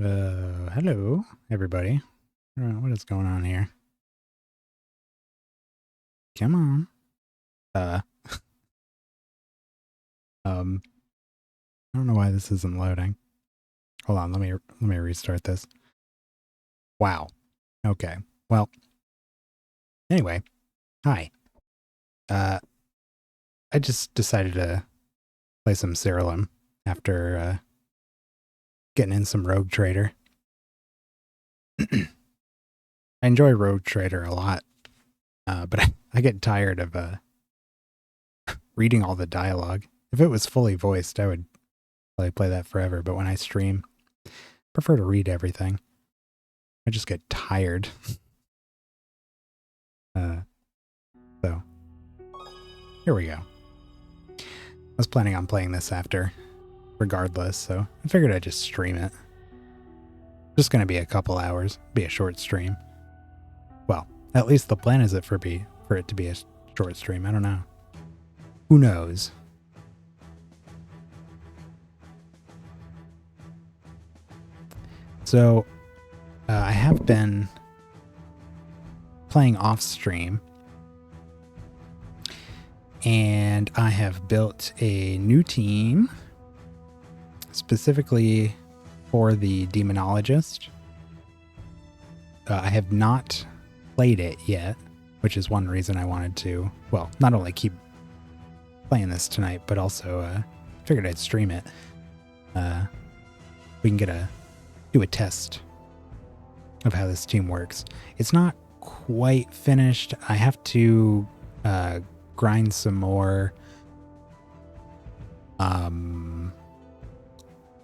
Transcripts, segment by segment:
Hello, everybody. What is going on here? Come on. Uh, I don't know why this isn't loading. Hold on, let me restart this. Wow. Okay. Well, anyway, hi. Uh, I just decided to play some SIRALIM after getting in some Rogue Trader. I enjoy Rogue Trader a lot, but I get tired of reading all the dialogue. If it was fully voiced, I would probably play that forever, but when I stream, I prefer to read everything. I just get tired. So here we go. I was planning on playing this after, regardless, so I figured I'd just stream it. Just gonna be a couple hours, be a short stream. Well, at least the plan is for it to be a short stream. I don't know. Who knows? So I have been playing off stream, and I have built a new team specifically for the Demonologist. I have not played it yet, which is one reason I wanted to, well, not only keep playing this tonight, but also figured I'd stream it. We can do a test of how this team works. It's not quite finished. I have to grind some more.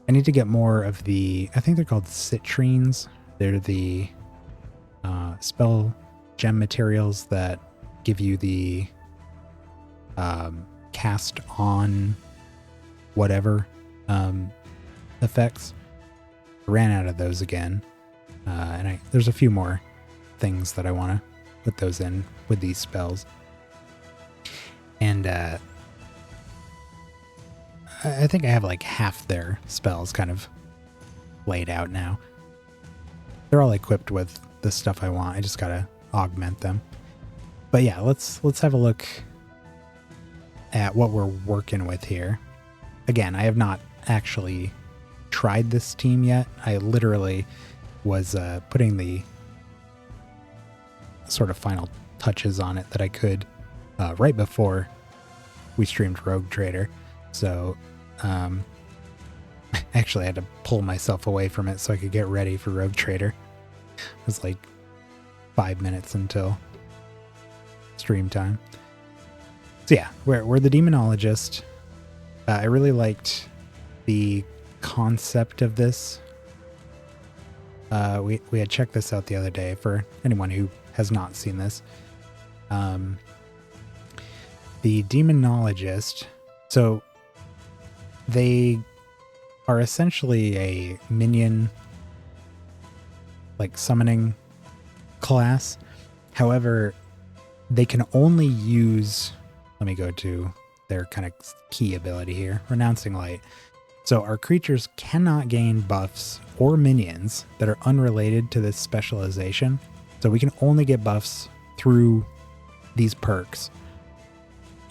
I need to get more of the, I think they're called citrines. They're the spell gem materials that give you the cast on whatever effects. I ran out of those again. And there's a few more things that I want to put those in with these spells. And I think I have like half their spells kind of laid out now. They're all equipped with the stuff I want. I just gotta augment them. But yeah, let's have a look at what we're working with here. Again, I have not actually tried this team yet. I literally was putting the sort of final touches on it that I could right before we streamed Rogue Trader. So actually I had to pull myself away from it so I could get ready for Rogue Trader. It was like 5 minutes until stream time. So yeah, we're the Demonologist. I really liked the concept of this. We had checked this out the other day for anyone who has not seen this. The Demonologist, so they are essentially a minion, like summoning class. However, they can only use, let me go to their kind of key ability here, Renouncing Light. So our creatures cannot gain buffs or minions that are unrelated to this specialization. So we can only get buffs through these perks.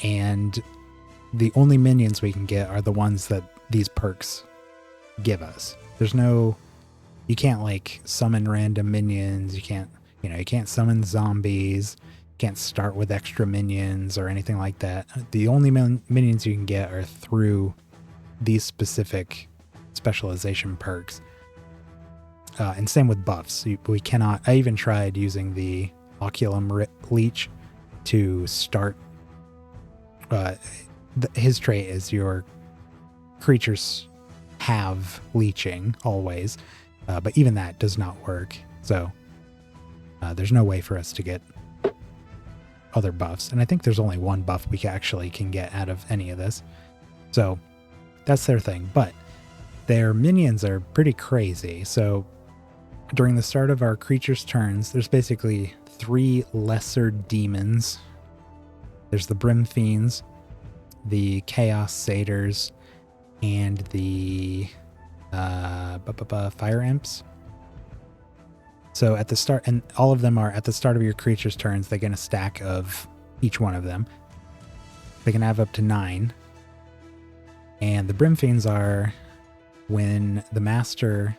And the only minions we can get are the ones that these perks give us. There's no, you can't like summon random minions. You can't summon zombies. You can't start with extra minions or anything like that. The only minions you can get are through these specific specialization perks. And same with buffs. We cannot, I even tried using the Oculum Leech to start. His trait is your creatures have leeching always, but even that does not work. So there's no way for us to get other buffs. And I think there's only one buff we actually can get out of any of this. So that's their thing. But their minions are pretty crazy. So during the start of our creatures' turns, there's basically 3 lesser demons. There's the Brim Fiends, the Chaos Satyrs, and the fire imps. So at the start, and all of them are at the start of your creature's turns, they get a stack of each one of them. They can have up to 9. And the Brimfiends are when the master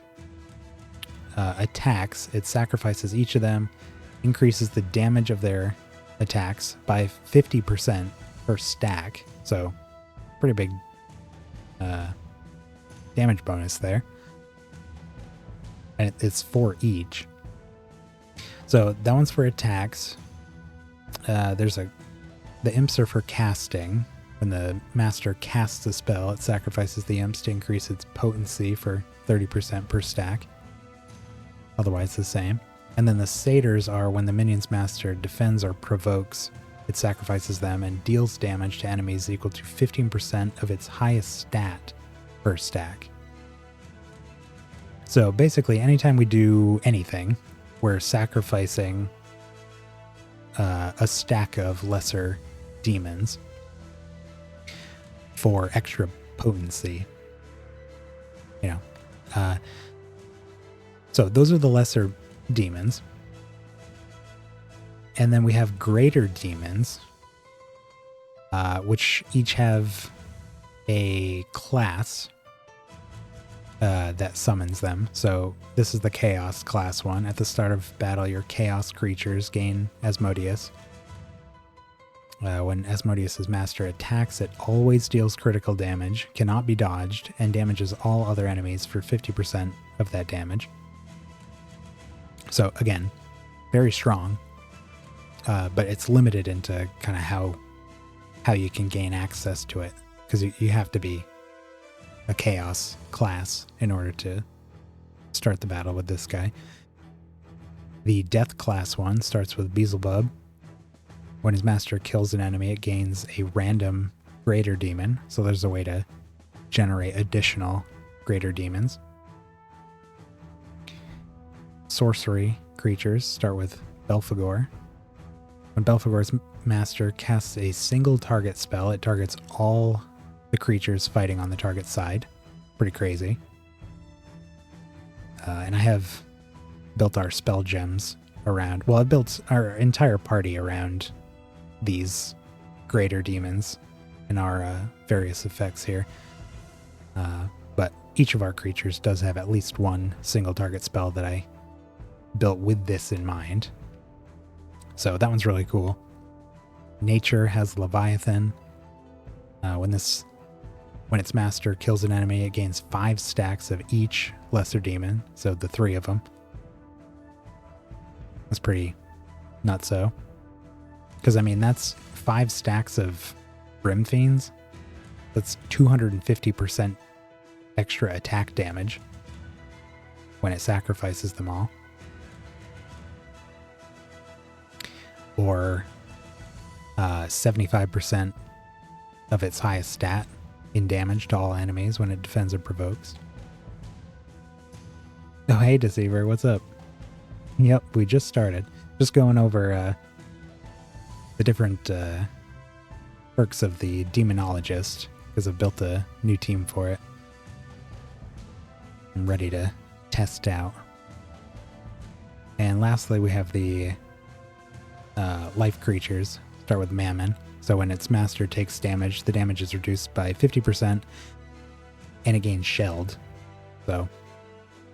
attacks, it sacrifices each of them, increases the damage of their attacks by 50% per stack. So pretty big damage bonus there. And it's 4 each. So that one's for attacks. The imps are for casting. When the master casts a spell, it sacrifices the imps to increase its potency for 30% per stack. Otherwise the same. And then the satyrs are when the minion's master defends or provokes, it sacrifices them and deals damage to enemies equal to 15% of its highest stat per stack. So basically, anytime we do anything, we're sacrificing a stack of lesser demons for extra potency. So those are the lesser demons. And then we have greater demons, which each have a class that summons them. So this is the Chaos class one. At the start of battle, your Chaos creatures gain Asmodeus. When Asmodeus' master attacks, it always deals critical damage, cannot be dodged, and damages all other enemies for 50% of that damage. So again, very strong, but it's limited into kind of how you can gain access to it, because you have to be a Chaos class in order to start the battle with this guy. The Death class one starts with Beelzebub. When his master kills an enemy, it gains a random greater demon. So there's a way to generate additional greater demons. Sorcery creatures start with Belphegor. When Belphegor's master casts a single target spell, it targets all the creatures fighting on the target side. Pretty crazy. And I have built our spell gems around. Well, I built our entire party around these greater demons and our various effects here. But each of our creatures does have at least one single target spell that I built with this in mind. So that one's really cool. Nature has Leviathan. When its master kills an enemy, it gains 5 stacks of each lesser demon. So the 3 of them. That's pretty nutso. Because, I mean, that's 5 stacks of Brimfiends. That's 250% extra attack damage when it sacrifices them all. Or 75% of its highest stat in damage to all enemies when it defends or provokes. Oh, hey, Deceiver, what's up? Yep, we just started. Just going over the different perks of the Demonologist, because I've built a new team for it. I'm ready to test out. And lastly, we have the life creatures. Start with Mammon. So when its master takes damage, the damage is reduced by 50%, and it gains Shelled. So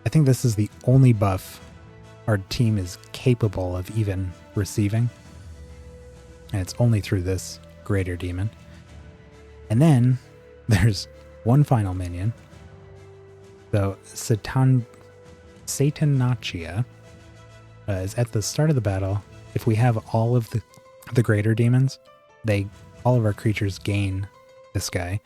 I think this is the only buff our team is capable of even receiving. And it's only through this greater demon. And then there's one final minion. So Satanachia is at the start of the battle. If we have all of the greater demons, all of our creatures gain this guy.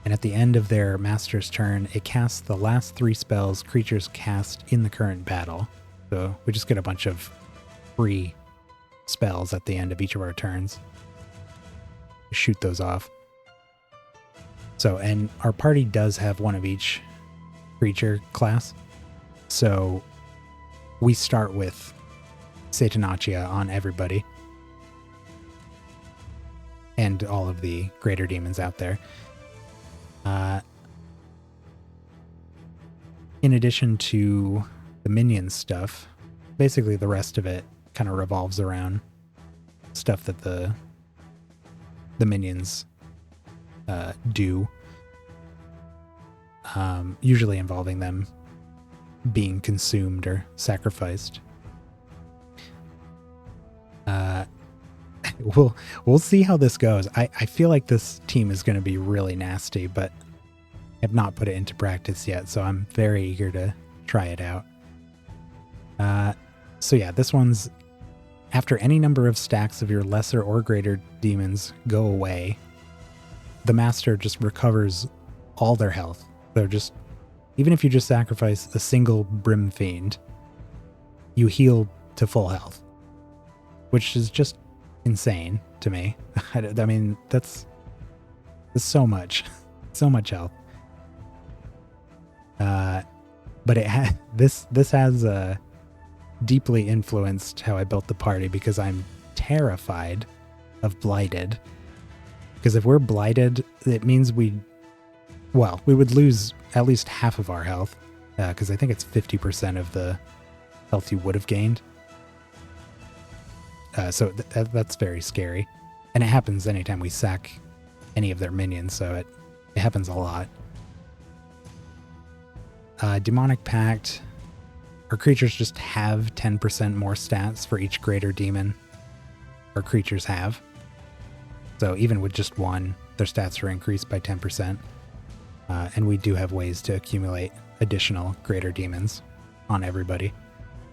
And at the end of their master's turn, it casts the last 3 spells creatures cast in the current battle. So we just get a bunch of free spells at the end of each of our turns. Shoot those off. So, and our party does have one of each creature class. So we start with Satanachia on everybody. And all of the greater demons out there. in addition to the minion stuff, basically the rest of it kind of revolves around stuff that the minions do, usually involving them being consumed or sacrificed. We'll see how this goes. I feel like this team is going to be really nasty, but I have not put it into practice yet, so I'm very eager to try it out. So yeah, this one's after any number of stacks of your lesser or greater demons go away, the master just recovers all their health. They're just, even if you just sacrifice a single Brim Fiend, you heal to full health, which is just insane to me. I mean, that's so much health. But this has deeply influenced how I built the party, because I'm terrified of blighted. Because if we're blighted, it means we would lose at least half of our health, because I think it's 50% of the health you would have gained. So that's very scary. And it happens anytime we sack any of their minions, so it happens a lot. Demonic Pact. Our creatures just have 10% more stats for each greater demon our creatures have. So even with just one, their stats are increased by 10%. And we do have ways to accumulate additional greater demons on everybody.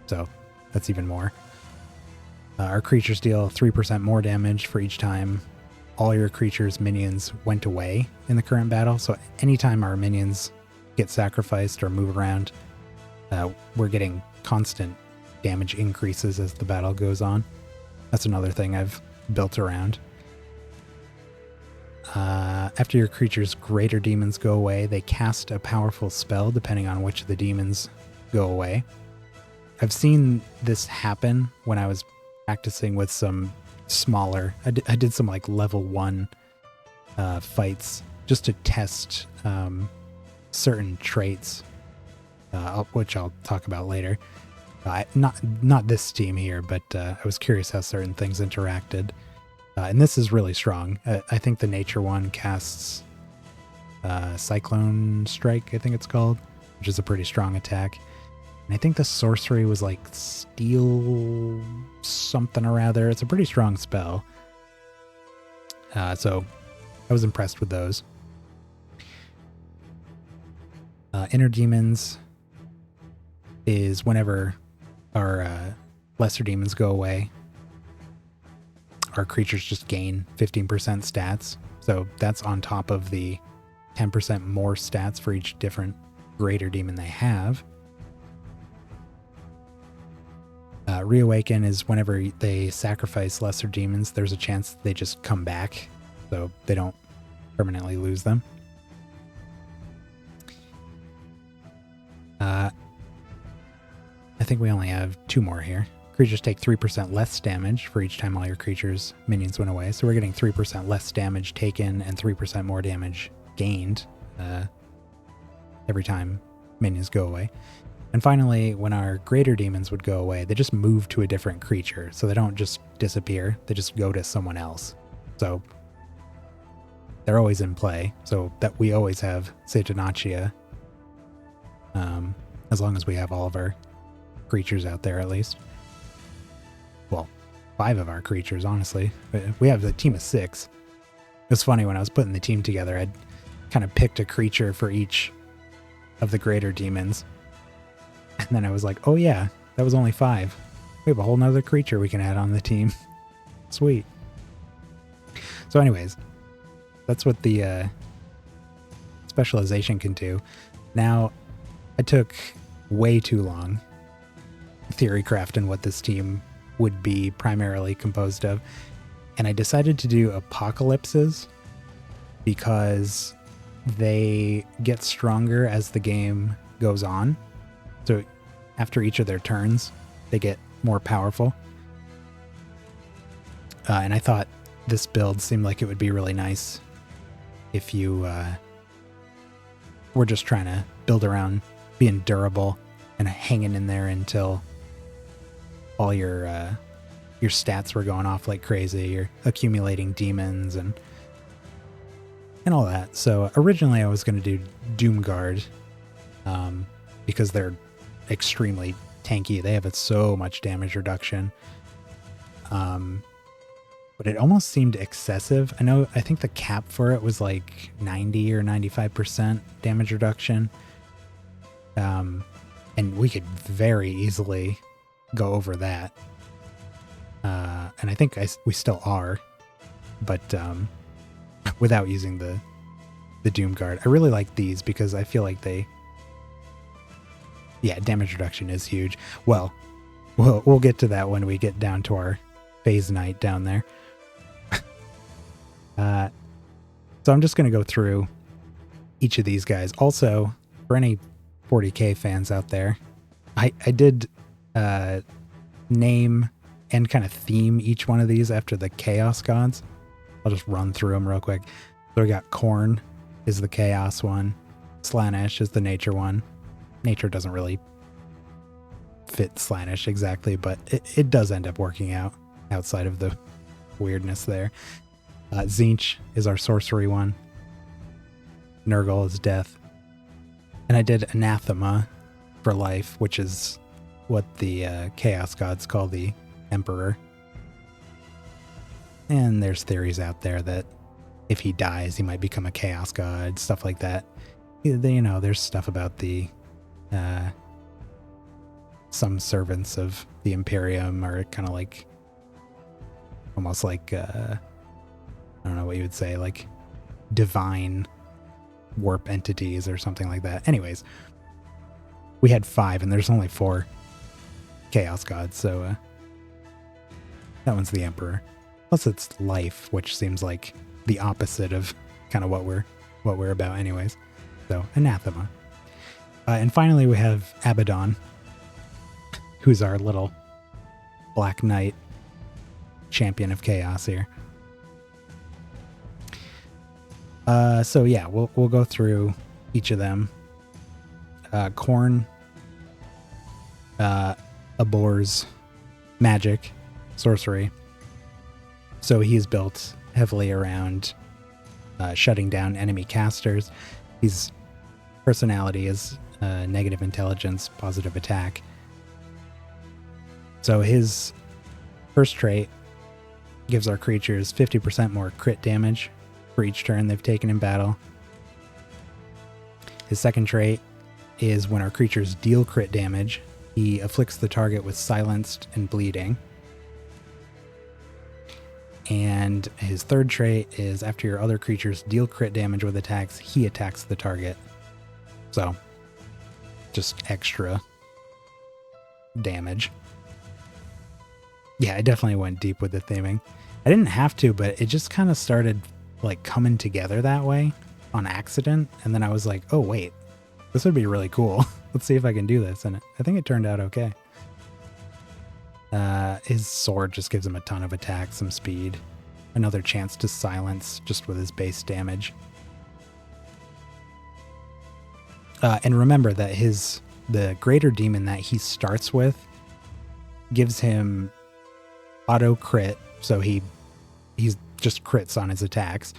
So that's even more. Our creatures deal 3% more damage for each time all your creatures' minions went away in the current battle. So anytime our minions get sacrificed or move around, we're getting constant damage increases as the battle goes on. That's another thing I've built around. After your creature's greater demons go away, they cast a powerful spell depending on which of the demons go away. I've seen this happen when I was practicing with some smaller... I did some like level 1 fights just to test certain traits, which I'll talk about later. Not this team here, but I was curious how certain things interacted. And this is really strong. I think the nature one casts Cyclone Strike, I think it's called, which is a pretty strong attack. And I think the sorcery was like Steel something or other. It's a pretty strong spell. So I was impressed with those. Inner Demons is whenever our lesser demons go away, our creatures just gain 15% stats. So that's on top of the 10% more stats for each different greater demon they have. Reawaken is whenever they sacrifice lesser demons, there's a chance that they just come back, so they don't permanently lose them. I think we only have 2 more here. Creatures take 3% less damage for each time all your creatures' minions went away. So we're getting 3% less damage taken and 3% more damage gained every time minions go away. And finally, when our greater demons would go away, they just move to a different creature. So they don't just disappear, they just go to someone else. So they're always in play. So that we always have Satanachia, as long as we have all of our creatures out there at least. Well, 5 of our creatures, honestly. We have a team of 6. It was funny, when I was putting the team together, I'd kind of picked a creature for each of the greater demons. And then I was like, oh yeah, that was only 5. We have a whole nother creature we can add on the team. Sweet. So anyways, that's what the specialization can do. Now, I took way too long theory crafting what this team would be primarily composed of. And I decided to do apocalypses because they get stronger as the game goes on. So after each of their turns, they get more powerful. And I thought this build seemed like it would be really nice if you were just trying to build around being durable and hanging in there until all your stats were going off like crazy. You're accumulating demons and all that. So originally I was going to do Doomguard because they're extremely tanky. They have so much damage reduction. But it almost seemed excessive. I think the cap for it was like 90 or 95% damage reduction. And we could very easily go over that. And I think we still are, but without using the Doomguard. I really like these because I feel like damage reduction is huge. Well, we'll get to that when we get down to our phase night down there. So I'm just going to go through each of these guys. Also, for any 40k fans out there, I did name and kind of theme each one of these after the Chaos Gods. I'll just run through them real quick. So we got Khorne is the Chaos one. Slaanesh is the Nature one. Nature doesn't really fit Slaanesh exactly, but it does end up working out outside of the weirdness there. Tzeentch is our sorcery one. Nurgle is death. And I did Anathema for life, which is what the Chaos Gods call the Emperor. And there's theories out there that if he dies, he might become a Chaos God, stuff like that. There's stuff about the some servants of the Imperium are kind of like almost like I don't know what you would say, like divine warp entities or something like that. Anyways, we had 5 and there's only 4 Chaos Gods, so that one's the Emperor. Plus it's life, which seems like the opposite of kind of what we're about anyways. So Anathema. And finally we have Abaddon, who's our little Black Knight champion of chaos here. So yeah, we'll go through each of them. Khorne abhors magic, sorcery. So he's built heavily around shutting down enemy casters. His personality is negative intelligence, positive attack. So his first trait gives our creatures 50% more crit damage for each turn they've taken in battle. His second trait is when our creatures deal crit damage, he afflicts the target with silenced and bleeding. And his third trait is after your other creatures deal crit damage with attacks, he attacks the target. So, just extra damage. Yeah, I definitely went deep with the theming. I didn't have to, but it just kind of started like coming together that way on accident. And then I was like, oh wait, this would be really cool. Let's see if I can do this. And I think it turned out okay. His sword just gives him a ton of attack, some speed, another chance to silence just with his base damage. And remember that the greater demon that he starts with gives him auto crit, so he's just crits on his attacks.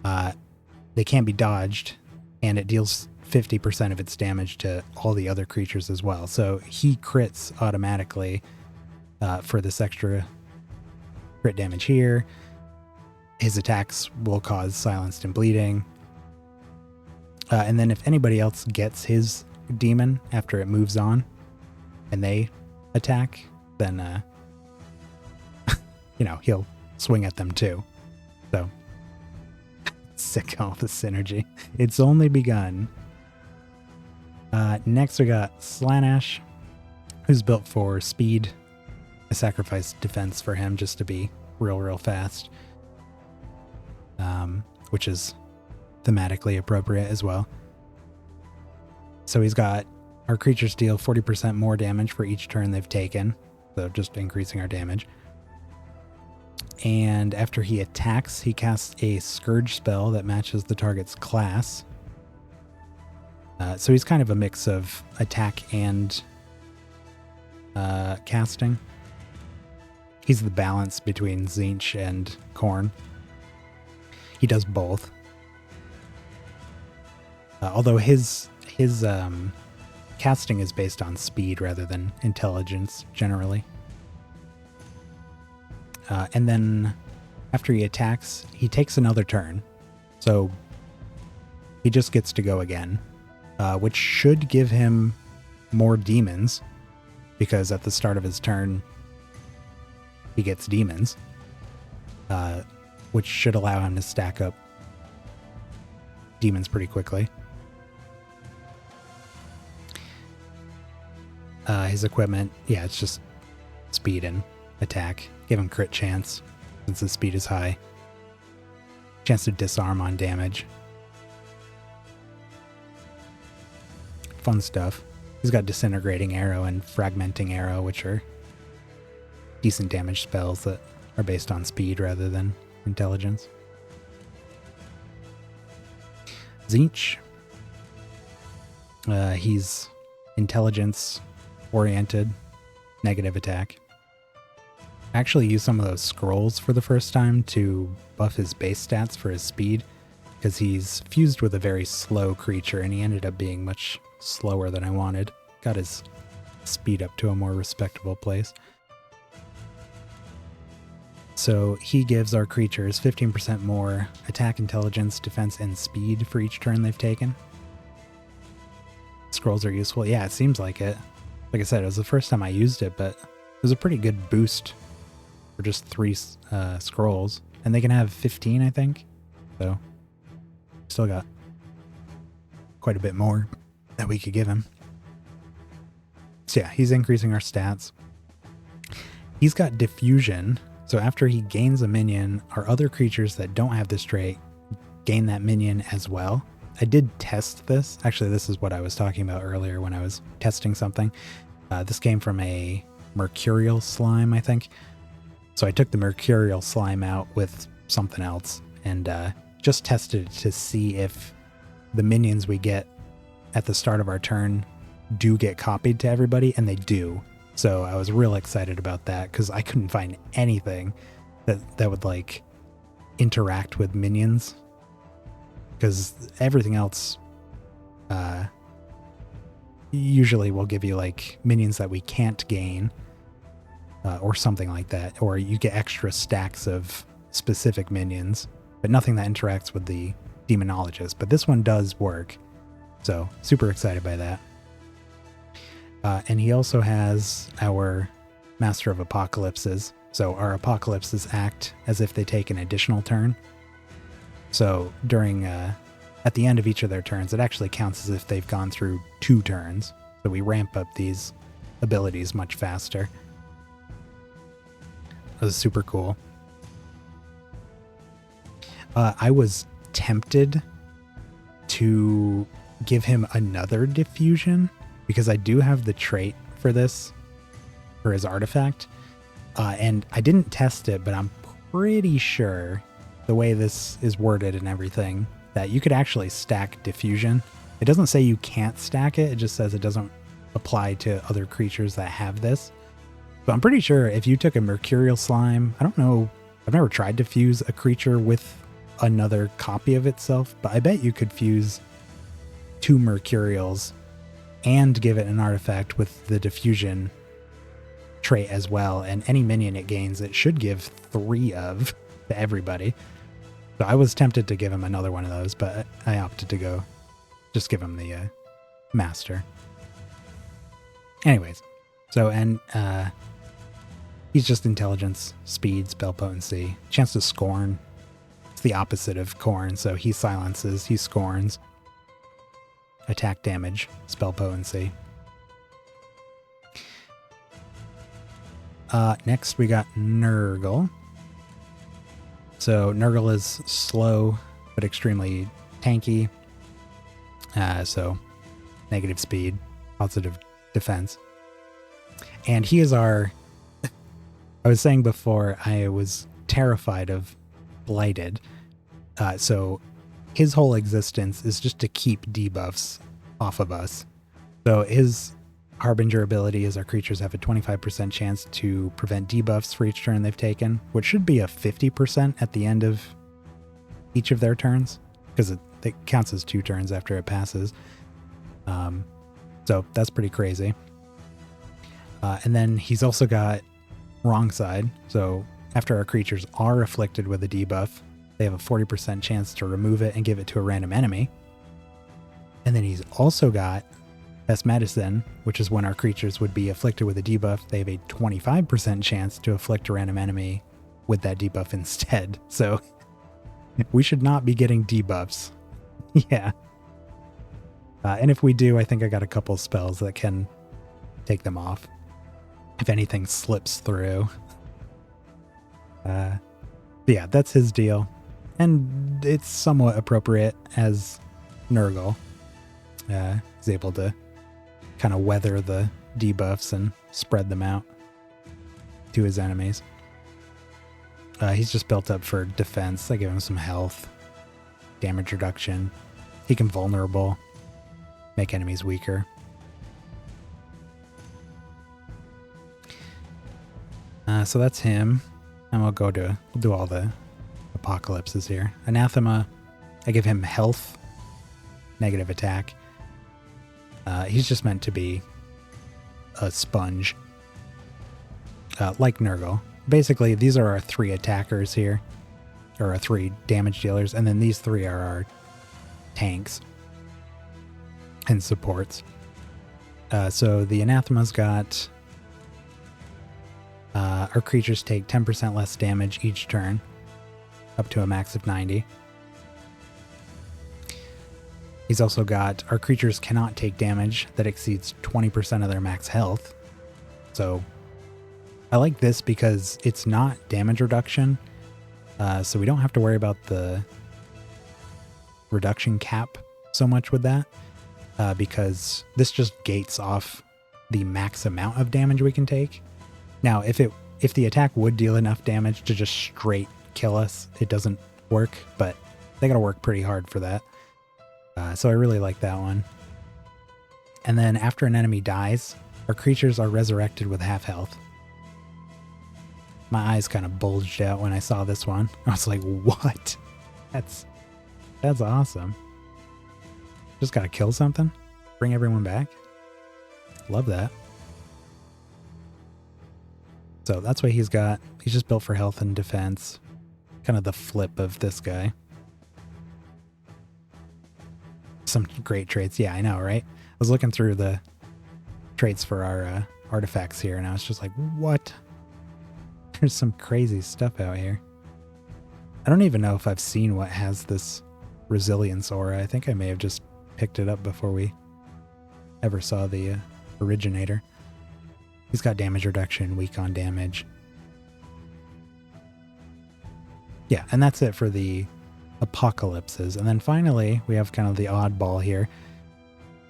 They can't be dodged, and it deals 50% of its damage to all the other creatures as well. So he crits automatically for this extra crit damage here. His attacks will cause silenced and bleeding. And then if anybody else gets his demon after it moves on and they attack, then he'll swing at them too. So sick all the synergy. It's only begun. Next we got Slaanesh, who's built for speed. I sacrificed defense for him just to be real fast, which is thematically appropriate as well. So he's got our creatures deal 40% more damage for each turn they've taken, so just increasing our damage. And after he attacks, he casts a Scourge spell that matches the target's class. So he's kind of a mix of attack and casting. He's the balance between Tzeentch and Khorne. He does both. Although his casting is based on speed rather than intelligence generally. And then after he attacks, he takes another turn. So he just gets to go again, which should give him more demons, because at the start of his turn, he gets demons, which should allow him to stack up demons pretty quickly. His equipment, yeah, it's just speed and attack. Give him crit chance, since his speed is high. Chance to disarm on damage. Fun stuff. He's got Disintegrating Arrow and Fragmenting Arrow, which are decent damage spells that are based on speed rather than intelligence. Tzeentch. He's intelligence oriented, negative attack. I actually used some of those scrolls for the first time to buff his base stats for his speed, because he's fused with a very slow creature and he ended up being much slower than I wanted. Got his speed up to a more respectable place. So he gives our creatures 15% more attack, intelligence, defense, and speed for each turn they've taken. Scrolls are useful. Yeah, it seems like it. Like I said, it was the first time I used it, but it was a pretty good boost for just 3 scrolls. And they can have 15, I think. So still got quite a bit more that we could give him. So yeah, he's increasing our stats. He's got diffusion. So after he gains a minion, our other creatures that don't have this trait gain that minion as well. I did test this. Actually, this is what I was talking about earlier when I was testing something. This came from a mercurial slime, I think. So I took the mercurial slime out with something else and just tested it to see if the minions we get at the start of our turn do get copied to everybody, and they do. So I was real excited about that because I couldn't find anything that would like interact with minions, because everything else usually will give you like minions that we can't gain or something like that, or you get extra stacks of specific minions, but nothing that interacts with the demonologist. But this one does work, so super excited by that. And he also has our Master of Apocalypses. So our apocalypses act as if they take an additional turn. So during, at the end of each of their turns, it actually counts as if they've gone through 2 turns. So we ramp up these abilities much faster. That was super cool. I was tempted to give him another diffusion, because I do have the trait for this, for his artifact. And I didn't test it, but I'm pretty sure the way this is worded and everything, that you could actually stack diffusion. It doesn't say you can't stack it. It just says it doesn't apply to other creatures that have this. So I'm pretty sure if you took a mercurial slime, I don't know, I've never tried to fuse a creature with another copy of itself, but I bet you could fuse 2 mercurials and give it an artifact with the diffusion trait as well, and any minion it gains, it should give 3 of to everybody. So I was tempted to give him another one of those, but I opted to just give him the master. Anyways, so, and he's just intelligence, speed, spell potency, chance to scorn. It's the opposite of Khorne, so he silences, he scorns. Attack damage, spell potency. Next we got Nurgle. So Nurgle is slow, but extremely tanky. So negative speed, positive defense. And he is our... I was saying before, I was terrified of Blighted. So his whole existence is just to keep debuffs off of us. So his Harbinger ability is our creatures have a 25% chance to prevent debuffs for each turn they've taken, which should be a 50% at the end of each of their turns, because it counts as 2 turns after it passes. So that's pretty crazy. And then he's also got wrong side. So after our creatures are afflicted with a debuff, they have a 40% chance to remove it and give it to a random enemy. And then he's also got Best Medicine, which is when our creatures would be afflicted with a debuff. They have a 25% chance to afflict a random enemy with that debuff instead. So we should not be getting debuffs. Yeah. And if we do, I think I got a couple spells that can take them off if anything slips through. Yeah, that's his deal. And it's somewhat appropriate as Nurgle is able to kind of weather the debuffs and spread them out to his enemies. He's just built up for defense. I give him some health, damage reduction. He can vulnerable, make enemies weaker. So that's him. And we'll do all the apocalypses here. Anathema, I give him health, negative attack. He's just meant to be a sponge, like Nurgle. Basically, these are our 3 attackers here, or our 3 damage dealers, and then these 3 are our tanks and supports. So the Anathema's got our creatures take 10% less damage each turn, up to a max of 90. He's also got our creatures cannot take damage that exceeds 20% of their max health. So I like this because it's not damage reduction. So we don't have to worry about the reduction cap so much with that. Because this just gates off the max amount of damage we can take. Now, if the attack would deal enough damage to just straight kill us, it doesn't work, but they gotta work pretty hard for that. So I really like that one. And then after an enemy dies, our creatures are resurrected with half health. My eyes kind of bulged out when I saw this one. I was like, what? That's awesome. Just gotta kill something? Bring everyone back? Love that. So that's what he's got. He's just built for health and defense. Kind of the flip of this guy. Some great traits. Yeah, I know, right? I was looking through the traits for our artifacts here, and I was just like, what? There's some crazy stuff out here. I don't even know if I've seen what has this resilience aura. I think I may have just picked it up before we ever saw the originator. He's got damage reduction, weak on damage. Yeah, and that's it for the apocalypses. And then finally, we have kind of the oddball here,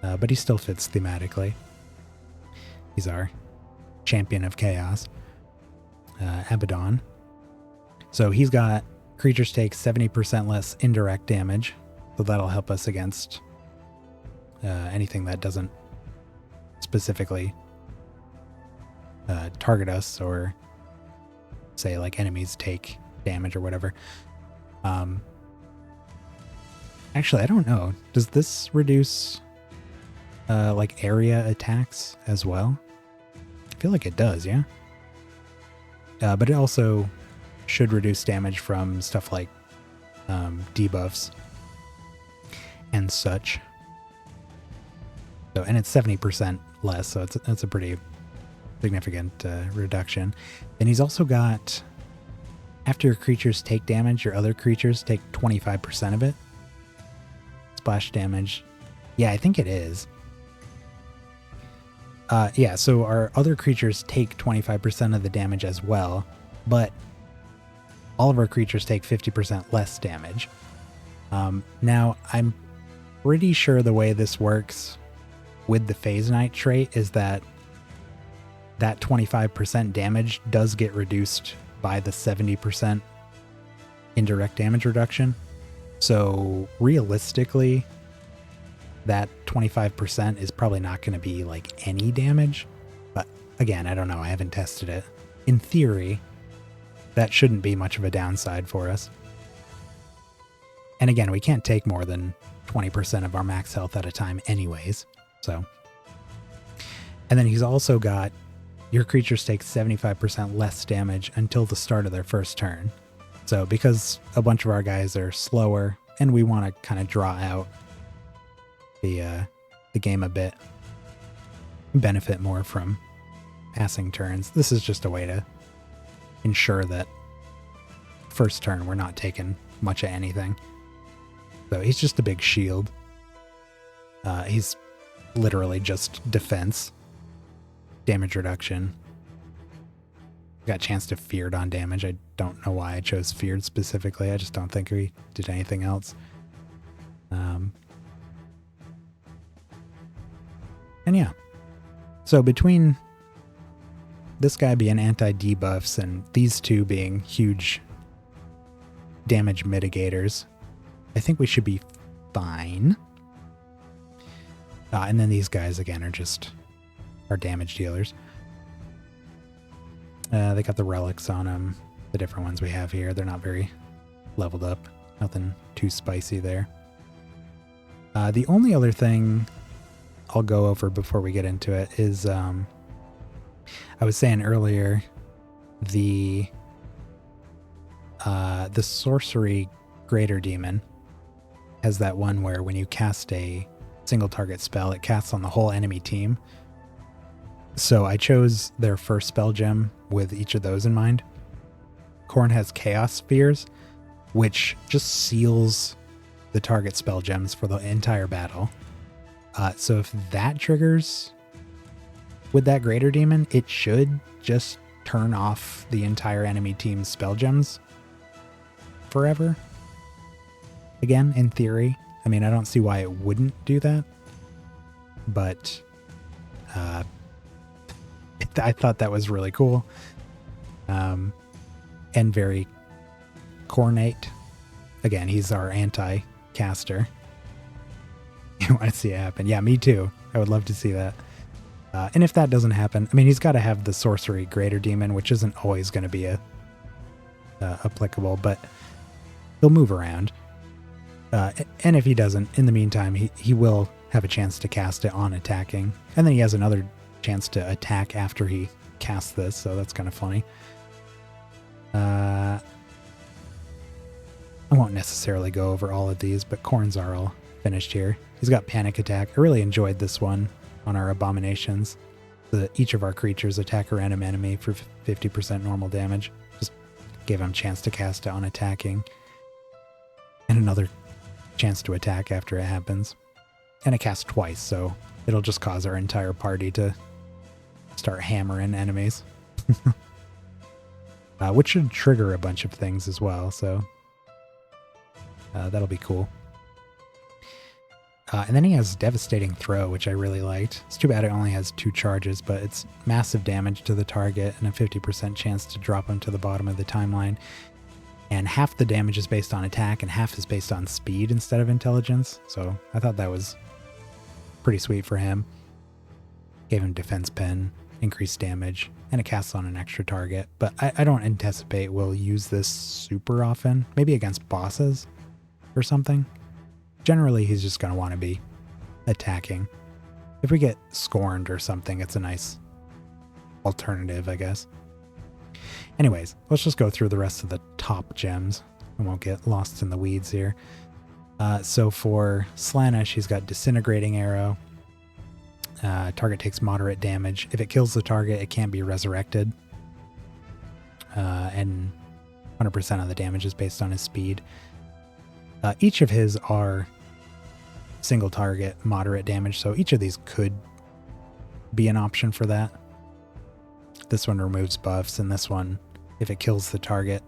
but he still fits thematically. He's our champion of chaos, Abaddon. So he's got creatures take 70% less indirect damage, so that'll help us against anything that doesn't specifically target us, or say like enemies take damage or whatever. Actually, I don't know. Does this reduce like area attacks as well? I feel like it does, yeah? But it also should reduce damage from stuff like debuffs and such. So, and it's 70% less, so it's a pretty significant reduction. Then he's also got, after your creatures take damage, your other creatures take 25% of it. Splash damage. Yeah, I think it is. Yeah, so our other creatures take 25% of the damage as well, but all of our creatures take 50% less damage. Now, I'm pretty sure the way this works with the Phase Knight trait is that 25% damage does get reduced by the 70% indirect damage reduction. So realistically, that 25% is probably not going to be like any damage. But again, I don't know. I haven't tested it. In theory, that shouldn't be much of a downside for us. And again, we can't take more than 20% of our max health at a time anyways. So, and then he's also got your creatures take 75% less damage until the start of their first turn. So because a bunch of our guys are slower and we want to kind of draw out the game a bit, benefit more from passing turns, this is just a way to ensure that first turn we're not taking much of anything. So he's just a big shield. He's literally just defense, damage reduction. Got a chance to feared on damage. I don't know why I chose feared specifically. I just don't think we did anything else. And yeah. So between this guy being anti-debuffs and these two being huge damage mitigators, I think we should be fine. And then these guys, again, are just our damage dealers. They got the relics on them, the different ones we have here. They're not very leveled up. Nothing too spicy there. The only other thing I'll go over before we get into it is, I was saying earlier, the sorcery greater demon has that one where when you cast a single target spell, it casts on the whole enemy team. So I chose their first spell gem with each of those in mind. Khorne has Chaos Spheres, which just seals the target spell gems for the entire battle. So if that triggers with that greater demon, it should just turn off the entire enemy team's spell gems forever. Again, in theory. I mean, I don't see why it wouldn't do that. But I thought that was really cool. And very cornate. Again, he's our anti-caster. You want to see it happen. Yeah, me too. I would love to see that. And if that doesn't happen, I mean, he's got to have the sorcery greater demon, which isn't always going to be applicable, but he'll move around. And if he doesn't, in the meantime, he will have a chance to cast it on attacking. And then he has another chance to attack after he casts this, so that's kind of funny. I won't necessarily go over all of these, but Khorne's are all finished here. He's got Panic Attack. I really enjoyed this one on our abominations. Each of our creatures attack a random enemy for 50% normal damage. Just gave him a chance to cast it on attacking. And another chance to attack after it happens. And it casts twice, so it'll just cause our entire party to start hammering enemies. Which should trigger a bunch of things as well, so that'll be cool. And then he has Devastating Throw, which I really liked. It's too bad it only has 2 charges, but it's massive damage to the target and a 50% chance to drop him to the bottom of the timeline. And half the damage is based on attack and half is based on speed instead of intelligence. So I thought that was pretty sweet for him. Gave him Defense Pen, increased damage, and it casts on an extra target. But I don't anticipate we'll use this super often. Maybe against bosses or something. Generally, he's just going to want to be attacking. If we get Scorned or something, it's a nice alternative, I guess. Anyways, let's just go through the rest of the top gems. I won't get lost in the weeds here. So for Slaanesh, he's got Disintegrating Arrow. Target takes moderate damage. If it kills the target, it can't be resurrected. And 100% of the damage is based on his speed. Each of his are single target, moderate damage, so each of these could be an option for that. This one removes buffs, and this one, if it kills the target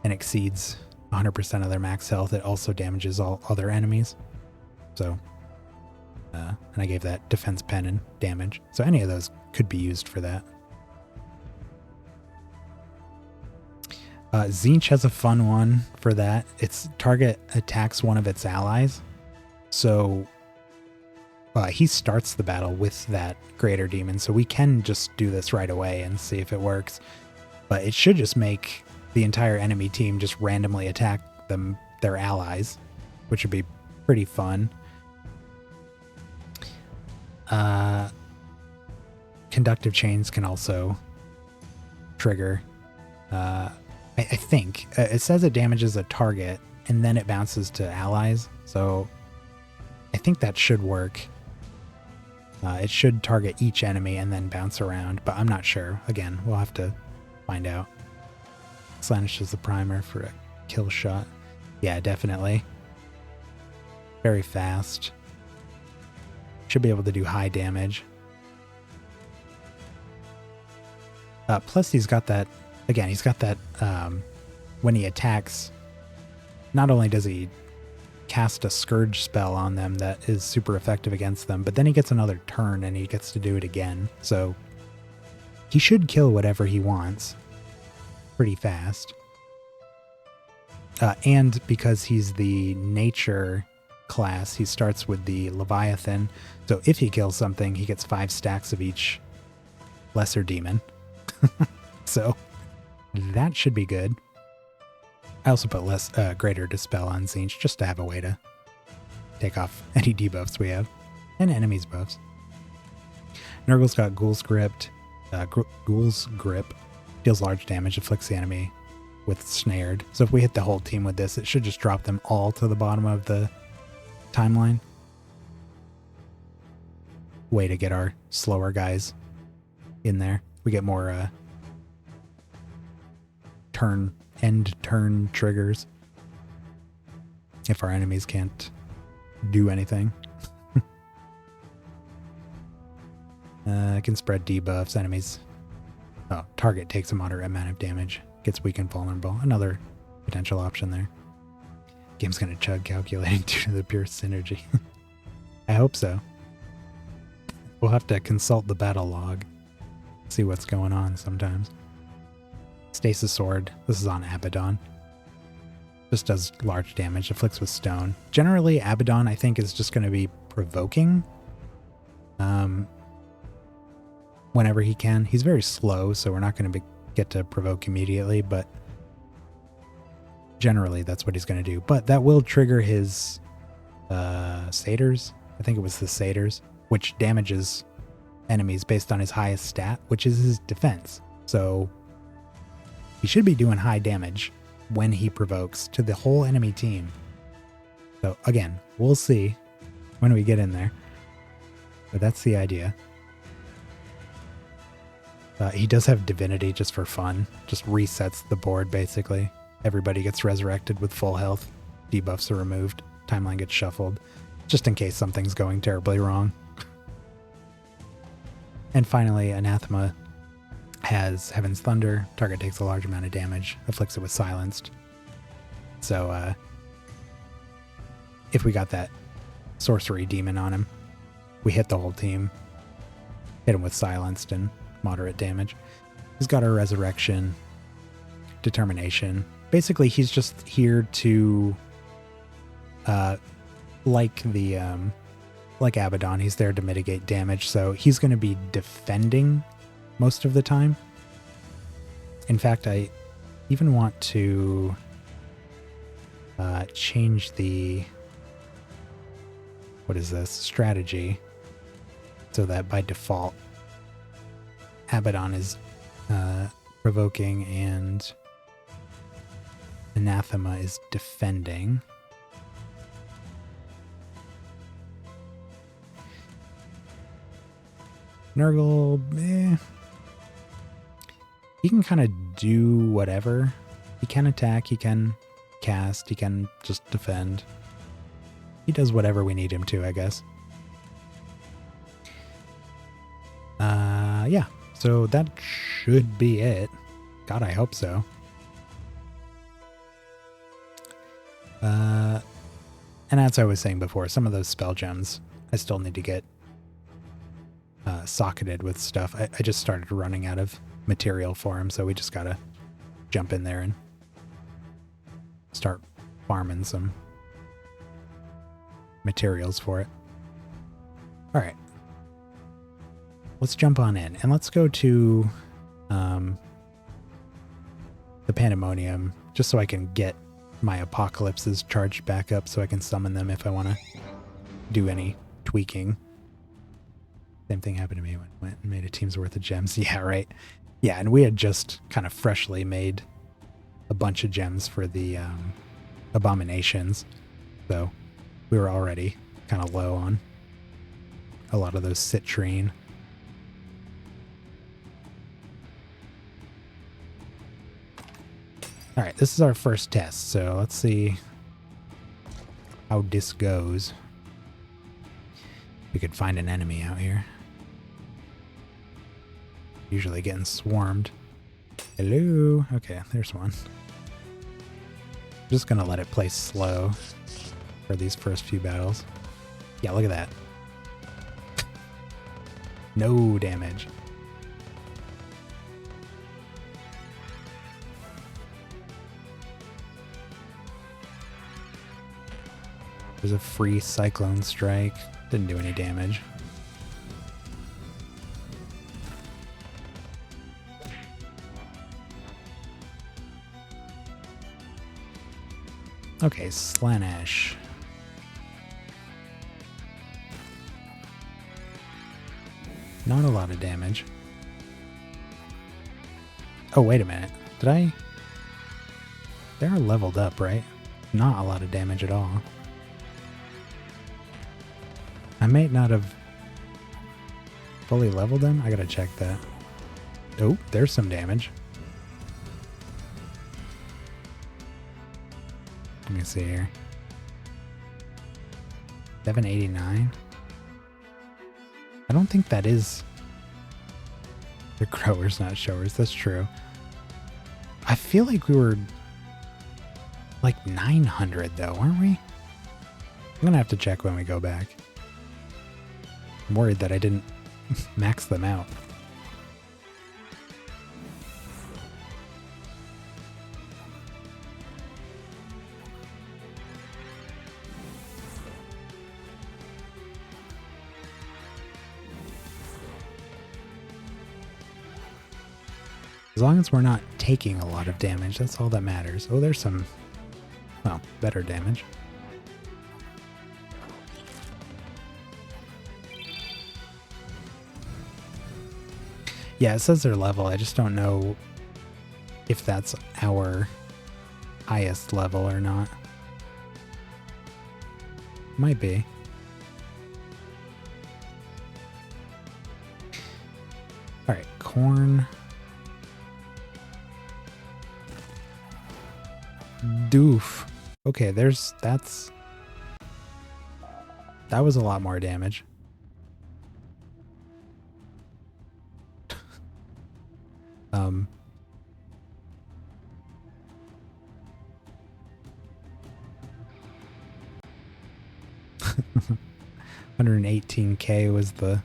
and exceeds 100% of their max health, it also damages all other enemies. So, and I gave that Defense Pen and damage, so any of those could be used for that. Tzeentch has a fun one for that. Its target attacks one of its allies. So he starts the battle with that greater demon, so we can just do this right away and see if it works. But it should just make the entire enemy team just randomly attack their allies, which would be pretty fun. Conductive chains can also trigger. I think it says it damages a target and then it bounces to allies, so I think that should work. It should target each enemy and then bounce around, but I'm not sure. Again, we'll have to find out. Slanish is the primer for a kill shot. Yeah, definitely. Very fast. Should be able to do high damage. Plus he's got that, again, he's got that, when he attacks, not only does he cast a Scourge spell on them that is super effective against them, but then he gets another turn and he gets to do it again. So he should kill whatever he wants pretty fast. And because he's the nature class, he starts with the Leviathan. So if he kills something, he gets 5 stacks of each lesser demon. So that should be good. I also put greater dispel on Tzeentch just to have a way to take off any debuffs we have and enemies buffs. Nurgle's got Ghoul's Grip. Ghoul's Grip deals large damage, afflicts the enemy with snared. So if we hit the whole team with this, it should just drop them all to the bottom of the timeline. Way to get our slower guys in there. We get more end turn triggers if our enemies can't do anything. Can spread debuffs. Enemies. Oh, target takes a moderate amount of damage. Gets weak and vulnerable. Another potential option there. Game's gonna chug calculating due to the pure synergy. I hope so. We'll have to consult the battle log. See what's going on sometimes. Stasis Sword. This is on Abaddon. Just does large damage. Afflicts with stone. Generally, Abaddon, I think, is just going to be provoking. Whenever he can. He's very slow, so we're not going to get to provoke immediately, but generally that's what he's going to do. But that will trigger his satyrs. I think it was the satyrs, which damages enemies based on his highest stat, which is his defense. So he should be doing high damage when he provokes to the whole enemy team. So again, we'll see when we get in there. But that's the idea. He does have Divinity just for fun. Just resets the board, basically. Everybody gets resurrected with full health. Debuffs are removed. Timeline gets shuffled. Just in case something's going terribly wrong. And finally, Anathema has Heaven's Thunder. Target takes a large amount of damage. Afflicts it with Silenced. So, if we got that sorcery demon on him, we hit the whole team. Hit him with Silenced and moderate damage. He's got our Resurrection, Determination. Basically, he's just here to, like Abaddon, he's there to mitigate damage, so he's going to be defending most of the time. In fact, I even want to change the, what is this, strategy, so that by default, Abaddon is provoking and Anathema is defending. Nurgle, he can kind of do whatever. He can attack, he can cast, he can just defend. He does whatever we need him to, I guess. Yeah, so that should be it. God, I hope so. And as I was saying before, some of those spell gems I still need to get socketed with stuff. I just started running out of material for them, so we just gotta jump in there and start farming some materials for it. All right. Let's jump on in and let's go to the Pandemonium just so I can get my apocalypses charged back up so I can summon them if I want to do any tweaking. Same thing happened to me when I went and made a team's worth of gems. Yeah, right. Yeah, and we had just kind of freshly made a bunch of gems for the abominations. So we were already kind of low on a lot of those citrine. All right, this is our first test, so let's see how this goes. We could find an enemy out here. Usually getting swarmed. Hello. Okay, there's one. Just gonna let it play slow for these first few battles. Yeah, look at that. No damage. There's a free cyclone strike. Didn't do any damage. Okay, Slaanesh. Not a lot of damage. Oh, wait a minute. Did I... They're leveled up, right? Not a lot of damage at all. I may not have fully leveled them. I gotta check that. Oh, there's some damage. Let me see here. 789. I don't think that is... They're growers, not showers. That's true. I feel like we were like 900 though, weren't we? I'm gonna have to check when we go back. I'm worried that I didn't max them out. As long as we're not taking a lot of damage, that's all that matters. Oh, there's some, well, better damage. Yeah, it says their level. I just don't know if that's our highest level or not. Might be. All right, corn. Doof. Okay, that was a lot more damage. um 118k was the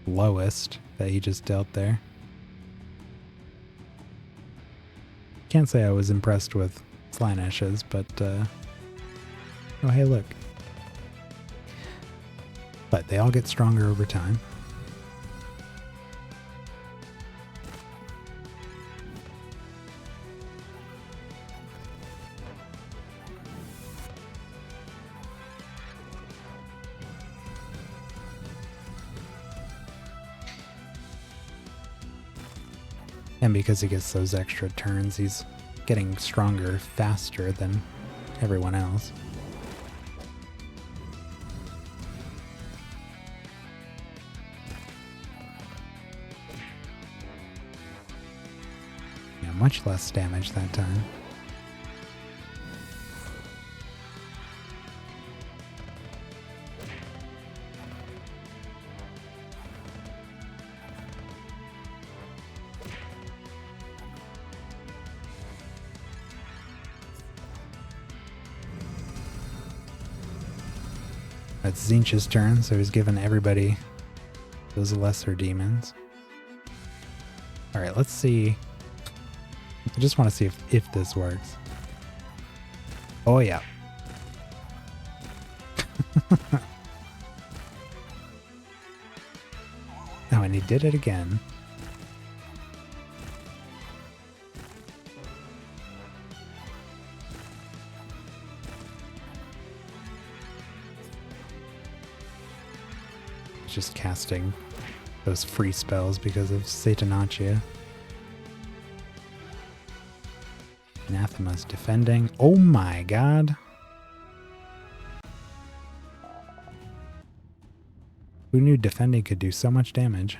lowest that he just dealt there. Can't say I was impressed with Slaanesh's, but oh hey, look. But they all get stronger over time. And because he gets those extra turns, he's getting stronger faster than everyone else. Yeah, much less damage that time. It's Tzeentch's turn, so he's given everybody those lesser demons. Alright, let's see. I just want to see if this works. Oh yeah. Oh, and he did it again. Just casting those free spells because of Satanachia. Anathema's defending. Oh my god. Who knew defending could do so much damage?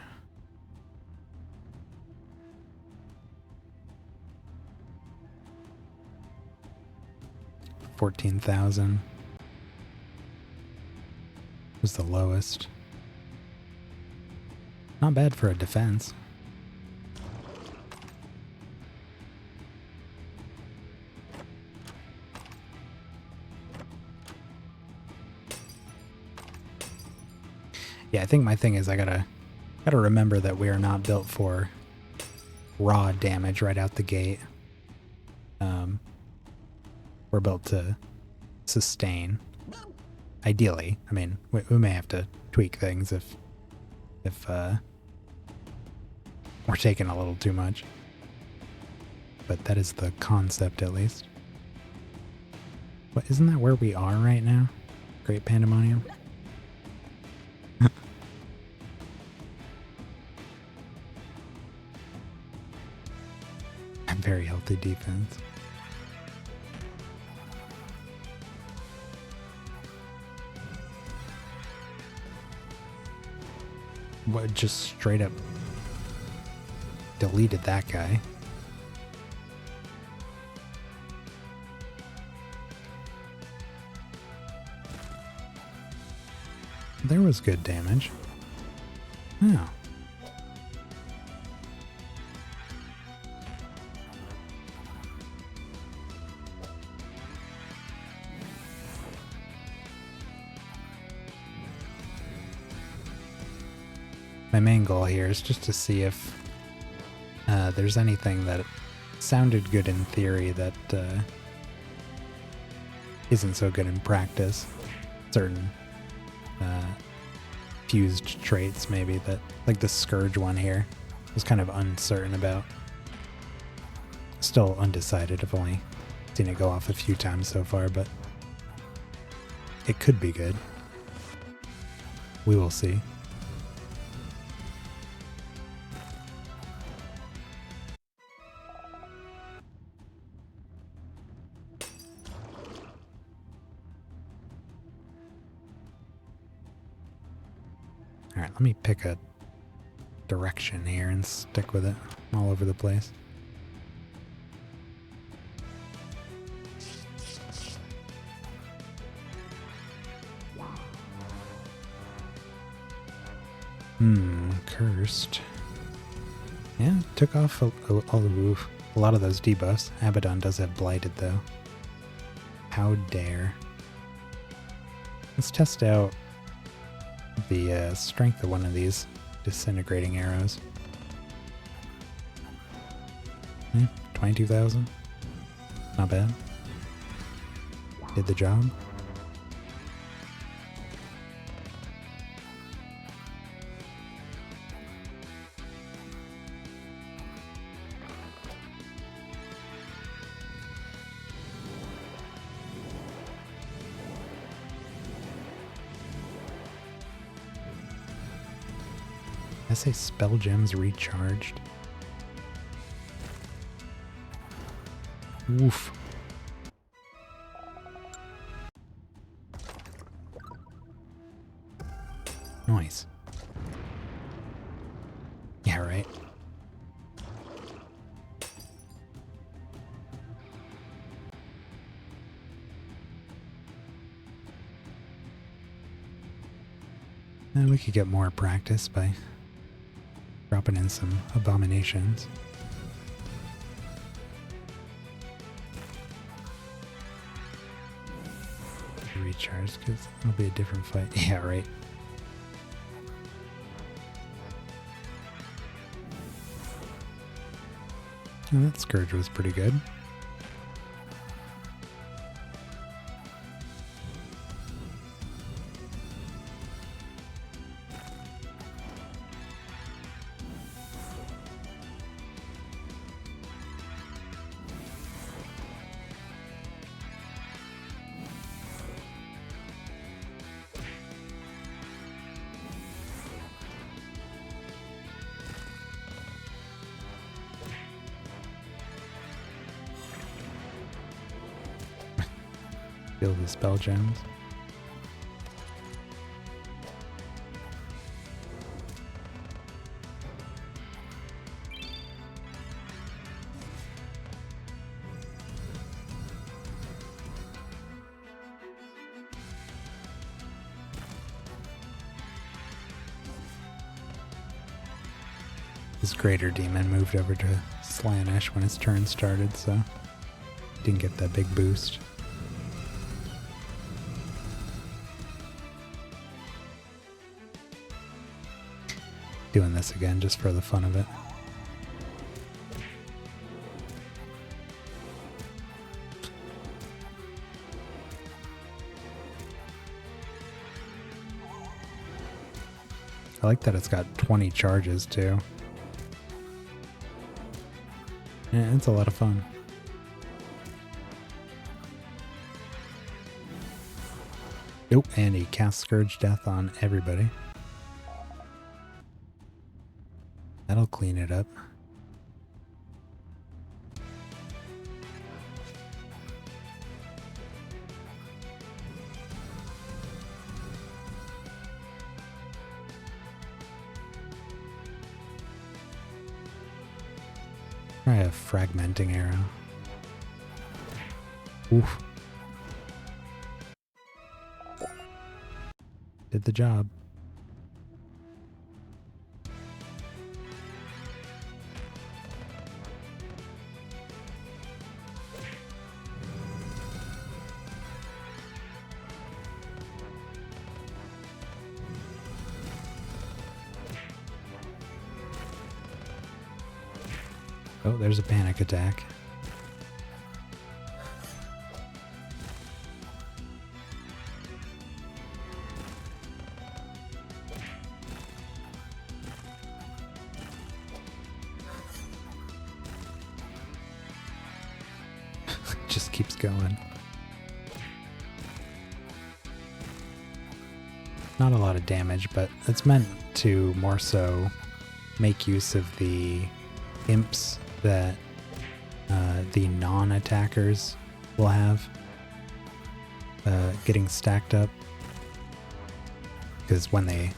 $14,000 was the lowest. Not bad for a defense. Yeah, I think my thing is I gotta remember that we are not built for raw damage right out the gate. We're built to sustain. Ideally, I mean, we may have to tweak things if we're taking a little too much. But that is the concept, at least. What, isn't that where we are right now? Great Pandemonium? Very healthy defense. What, just straight up deleted that guy? There was good damage. Oh. My main goal here is just to see if there's anything that sounded good in theory that isn't so good in practice. Certain fused traits, maybe, that, like the Scourge one here, was kind of uncertain about. Still undecided. I've only seen it go off a few times so far, but it could be good. We will see. Alright, let me pick a direction here and stick with it all over the place. Cursed. Yeah, took off a lot of those debuffs. Abaddon does have Blighted, though. How dare. Let's test out the strength of one of these disintegrating arrows. 22,000. Not bad. Did the job. I say spell gems recharged. Oof. Nice. Yeah, right. And we could get more practice by dropping in some abominations. Recharge, because it'll be a different fight. Yeah, right. And that Scourge was pretty good. Steal the spell gems. His greater demon moved over to Slaanesh when his turn started, so didn't get that big boost. Doing this again just for the fun of it. I like that it's got 20 charges too. Yeah, it's a lot of fun. Oh, and he casts Scourge Death on everybody. That'll clean it up. Try a fragmenting arrow. Oof. Did the job. Oh, there's a panic attack. Just keeps going. Not a lot of damage, but it's meant to more so make use of the imps that the non-attackers will have getting stacked up. Because when they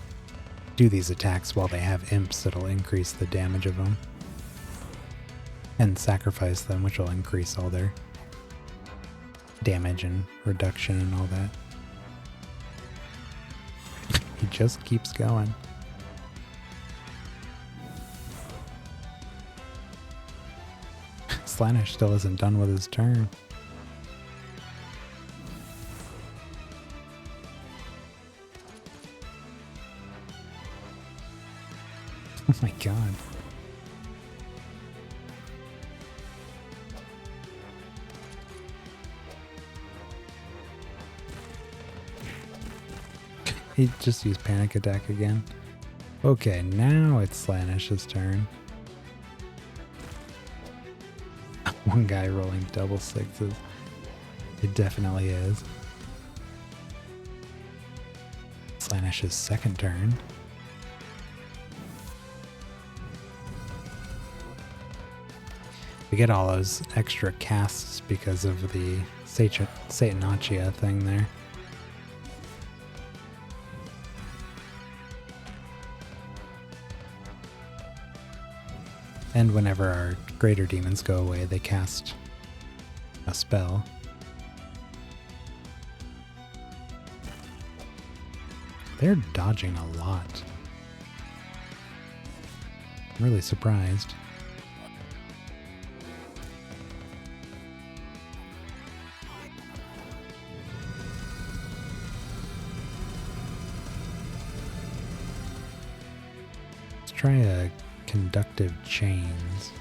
do these attacks while they have imps, it'll increase the damage of them. And sacrifice them, which will increase all their damage and reduction and all that. He just keeps going. Slaanesh still isn't done with his turn. Oh my god. He just used panic attack again. Okay, now it's Slaanesh's turn. One guy rolling double sixes. It definitely is. Slaanesh's second turn. We get all those extra casts because of the Satanachia thing there. And whenever our greater demons go away, they cast a spell. They're dodging a lot. I'm really surprised. Let's try a conductive chains.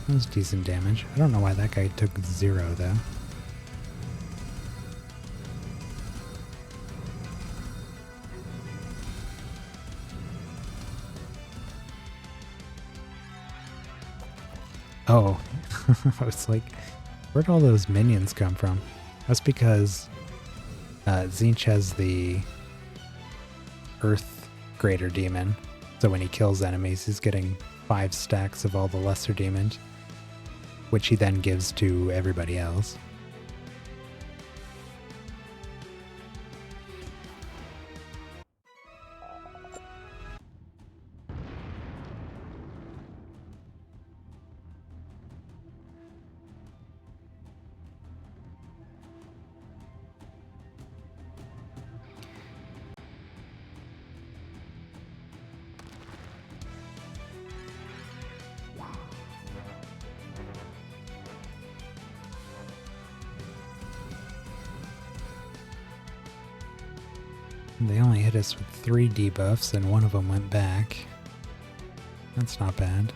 That was decent damage. I don't know why that guy took 0 though. Oh, I was like, where'd all those minions come from? That's because Tzeentch has the Earth Greater Demon, so when he kills enemies, he's getting 5 stacks of all the lesser demons, which he then gives to everybody else. They only hit us with 3 debuffs and one of them went back. That's not bad.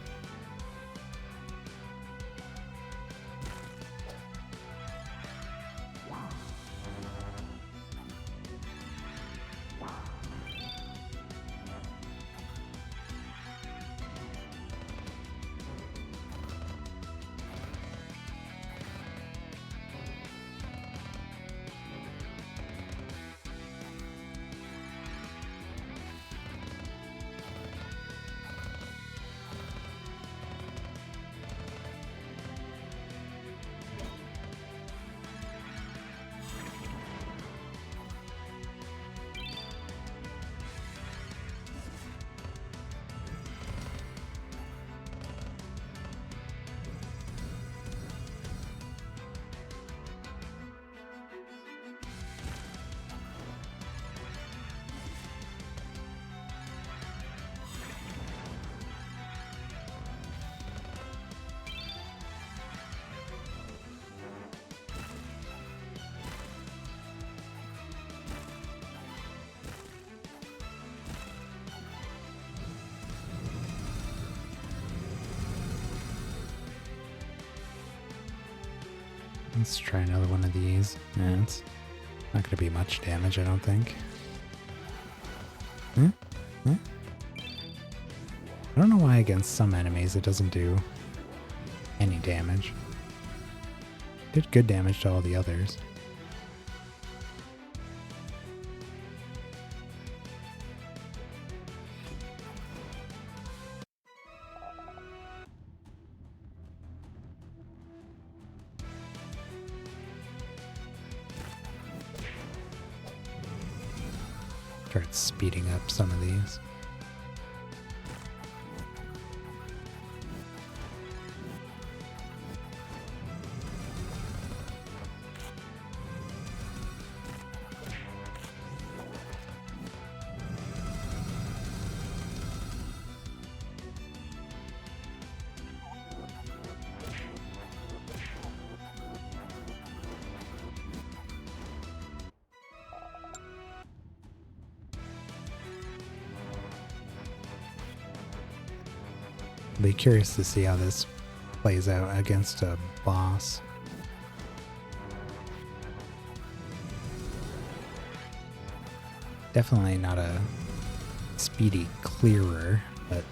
Let's try another one of these. Yeah, it's not going to be much damage, I don't think. I don't know why against some enemies it doesn't do any damage. Did good damage to all the others. Start speeding up some of these. Be curious to see how this plays out against a boss. Definitely not a speedy clearer, but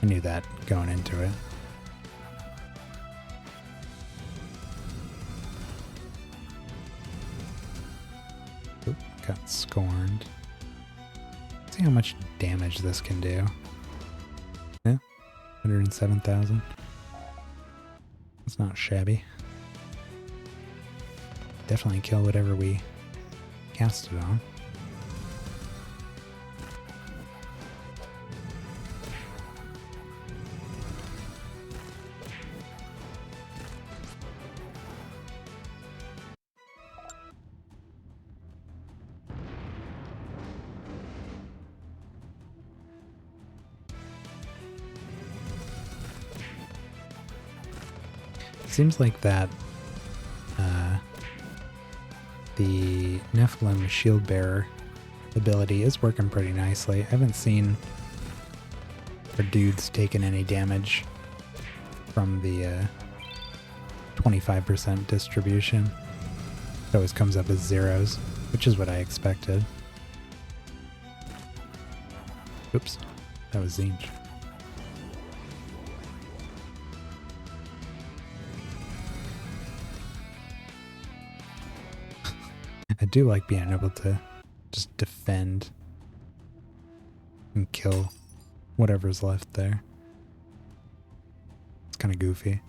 I knew that going into it. Oop, got scorned. See how much damage this can do. 107,000. That's not shabby. Definitely kill whatever we cast it on. Seems like that the Nephilim Shield Bearer ability is working pretty nicely. I haven't seen our dudes taking any damage from the 25% distribution. It always comes up as zeros, which is what I expected. Oops, that was Zinch. I do like being able to just defend and kill whatever's left there. kind of goofy.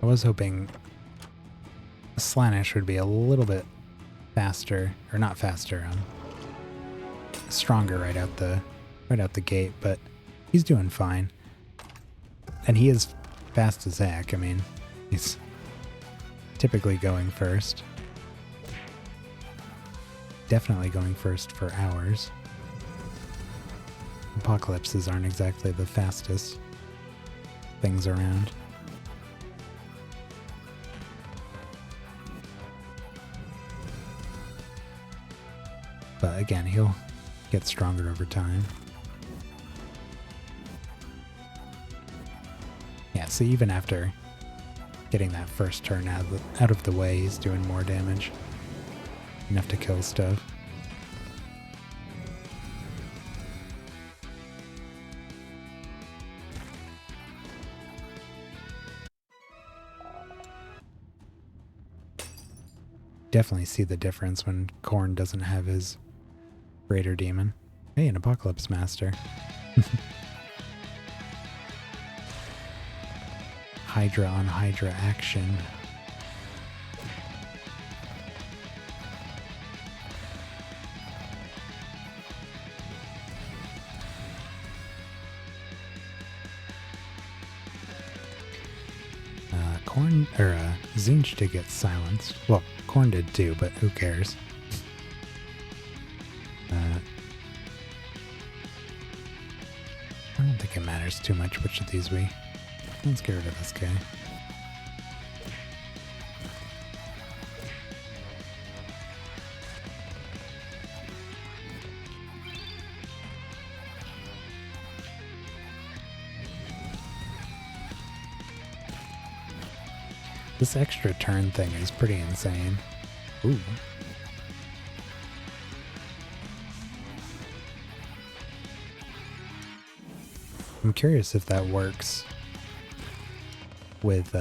I was hoping Slaanesh would be a little bit faster, or not faster, stronger right out the gate, but he's doing fine. And he is fast as heck. I mean, he's typically going first. Definitely going first for hours. Apocalypses aren't exactly the fastest things around. But again, he'll get stronger over time. Yeah, so even after getting that first turn out of the way, he's doing more damage. Enough to kill stuff. Definitely see the difference when Khorne doesn't have his Greater Demon. Hey, an Apocalypse Master. Hydra on Hydra action. Zinj did get silenced. Well, Khorne did too, but who cares? I don't think it matters too much which of these we... Let's get rid of this guy. This extra turn thing is pretty insane. Ooh. I'm curious if that works with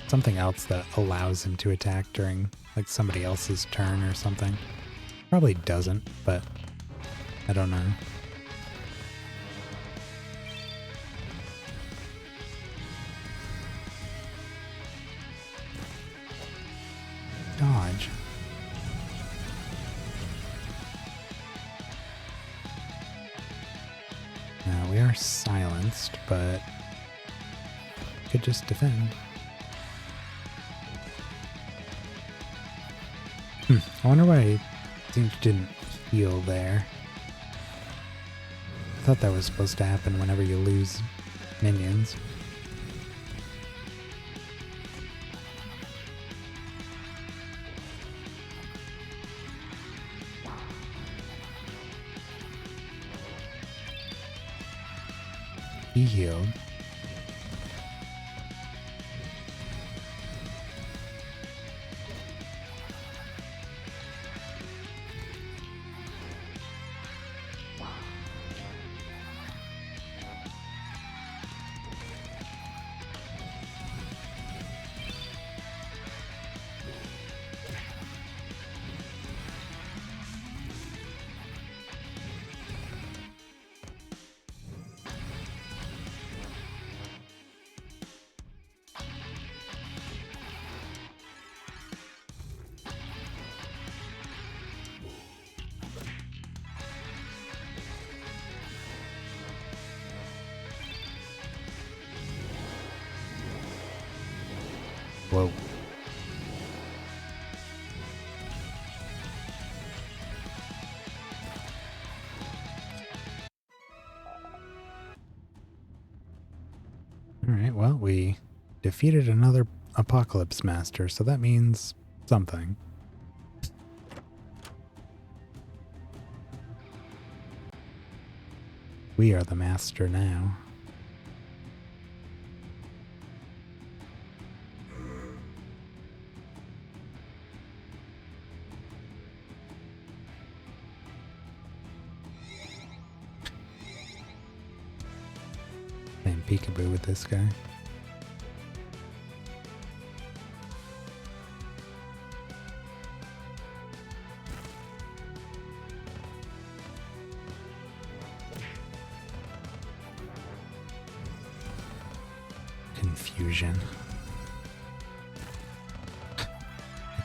something else that allows him to attack during like somebody else's turn or something. Probably doesn't, but I don't know. Dodge. Now we are silenced, but could just defend. I wonder why Zinj didn't heal there. I thought that was supposed to happen whenever you lose minions. He healed. Whoa. Alright, well, we defeated another Apocalypse Master, so that means something. We are the master now. peekaboo with this guy. Confusion.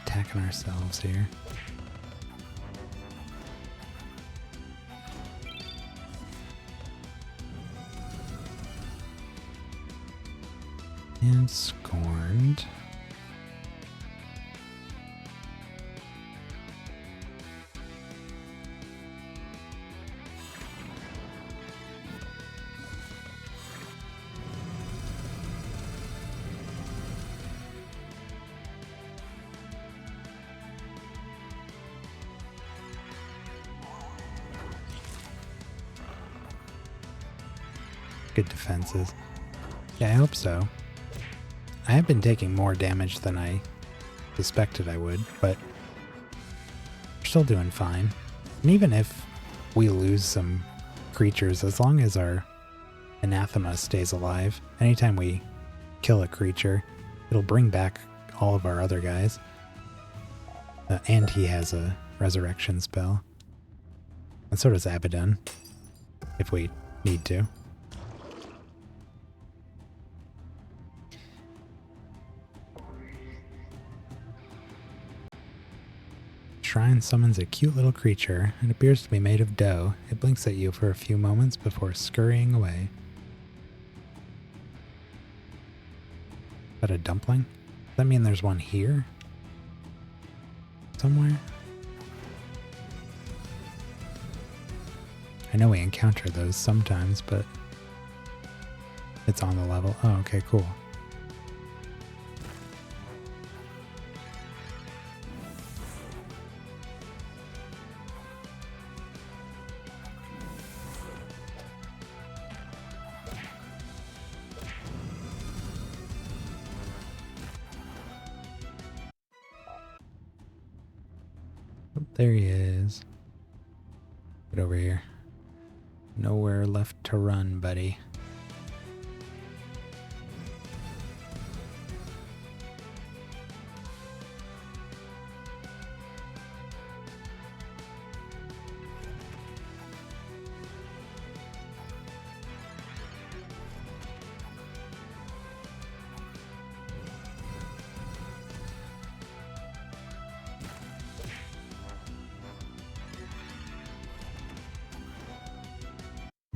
Attacking ourselves here. And scorned. Good defenses. Yeah, I hope so. I have been taking more damage than I suspected I would, but we're still doing fine. And even if we lose some creatures, as long as our anathema stays alive, anytime we kill a creature, it'll bring back all of our other guys. And he has a resurrection spell. And so does Abaddon, if we need to. Shrine summons a cute little creature. It appears to be made of dough. It blinks at you for a few moments before scurrying away. Is that a dumpling? Does that mean there's one here? Somewhere? I know we encounter those sometimes, but it's on the level. Oh, okay, cool. There he is. Get over here. Nowhere left to run, buddy.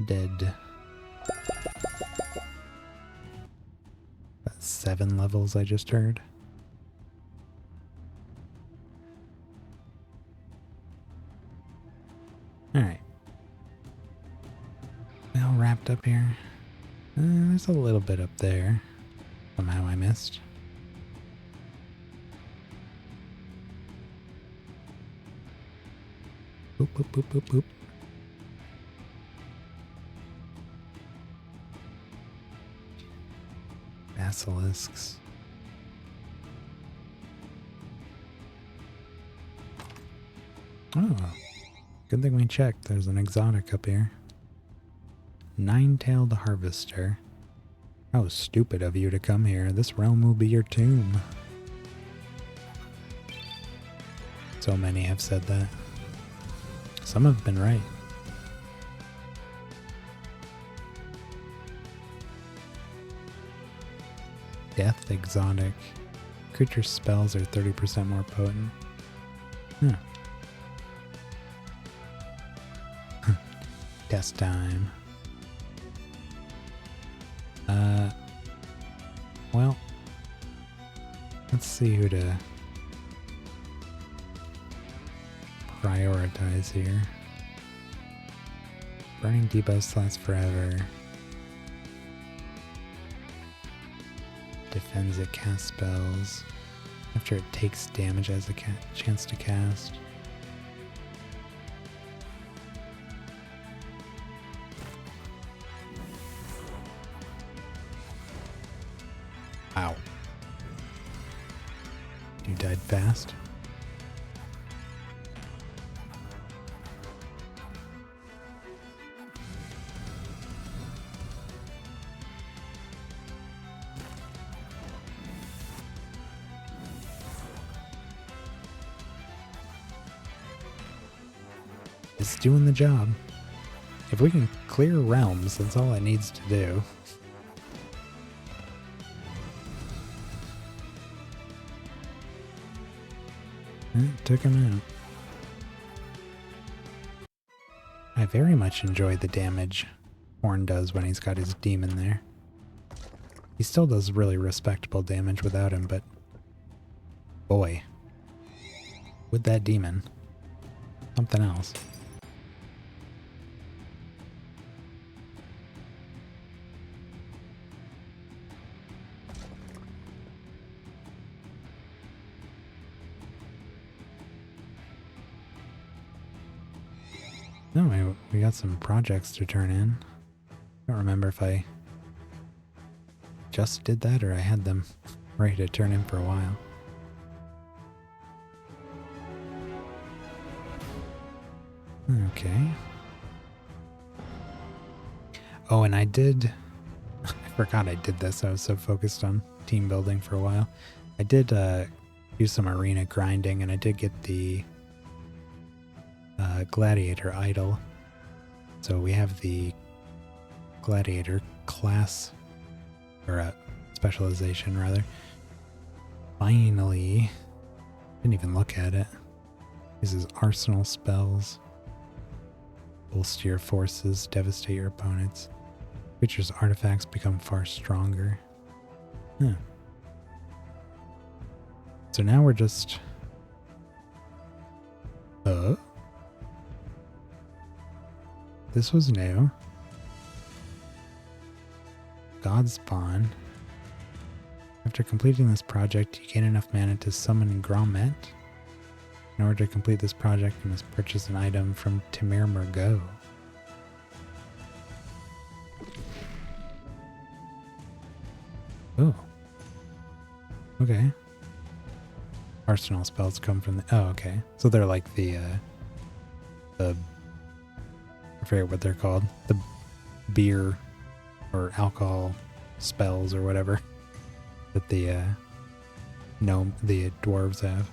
Dead. That's 7 levels I just heard. Alright. All wrapped up here. There's a little bit up there. Somehow I missed. Boop, boop, boop, boop, boop. Basilisks. Oh, good thing we checked. There's an exotic up here. Nine-tailed harvester. How stupid of you to come here. This realm will be your tomb. So many have said that. Some have been right. Death exotic. Creature spells are 30% more potent. Huh. Test time. Well, let's see who to prioritize here. Burning debuffs last forever. Defends it, cast spells. After it takes damage, has a chance to cast. Ow. You died fast. It's doing the job. If we can clear realms, that's all it needs to do. Took him out. I very much enjoy the damage Horn does when he's got his demon there. He still does really respectable damage without him, but boy, with that demon, something else. No, we got some projects to turn in. I don't remember if I just did that or I had them ready to turn in for a while. Okay. Oh, and I did... I forgot I did this. I was so focused on team building for a while. I did do some arena grinding, and I did get the gladiator idol. So we have the gladiator class, or a specialization rather. Finally, didn't even look at it. This is arsenal spells. Bolster your forces, devastate your opponents. Creatures' artifacts become far stronger. Huh. So now we're just... This was new. God spawn. After completing this project, you gain enough mana to summon Grommet. In order to complete this project, you must purchase an item from Timir Mergo. Oh. Okay. Arsenal spells come from the... Oh, okay. So they're like the I forget what they're called. The beer or alcohol spells or whatever that the dwarves have.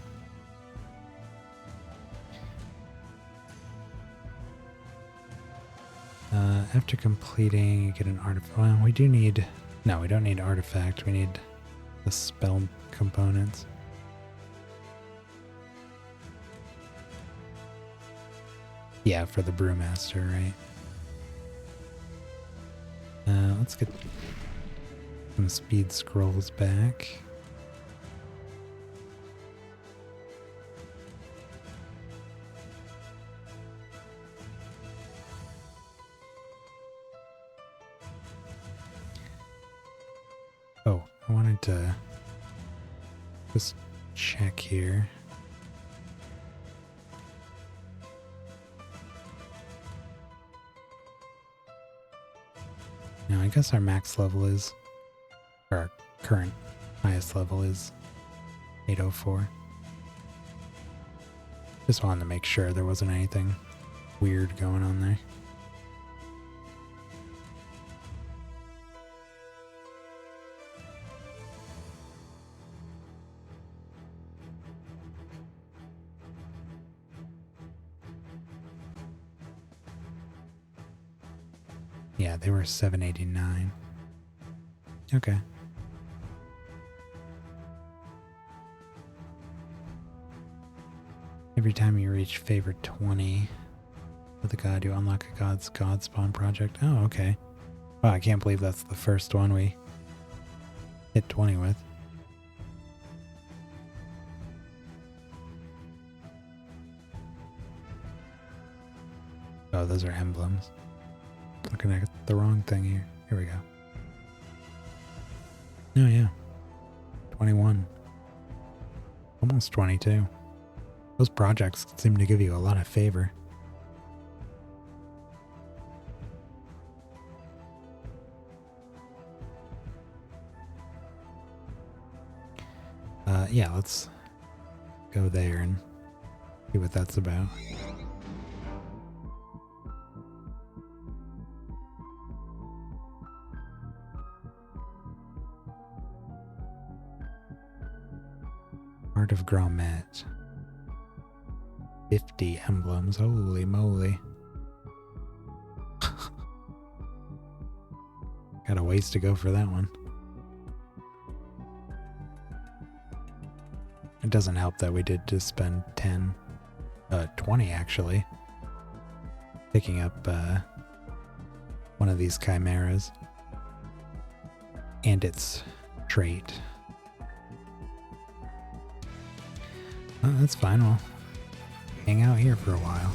After completing, you get an artifact. Well, we do need... No, we don't need artifact. We need the spell components. Yeah, for the brewmaster, right? Let's get some speed scrolls back. Oh, I wanted to just check here. Now, I guess our max level is, or our current highest level is 804. Just wanted to make sure there wasn't anything weird going on there. Yeah, they were 789. Okay. Every time you reach favorite 20 with a god, you unlock a god's god spawn project. Oh, okay. Wow, I can't believe that's the first one we hit 20 with. Oh, those are emblems. Looking at the wrong thing here. Here we go. Oh yeah. 21. Almost 22. Those projects seem to give you a lot of favor. Yeah, let's go there and see what that's about. Art of Grommet. 50 emblems. Holy moly. Got a ways to go for that one. It doesn't help that we did just spend 20 actually, picking up one of these chimeras and its trait. Oh, that's fine. We'll hang out here for a while.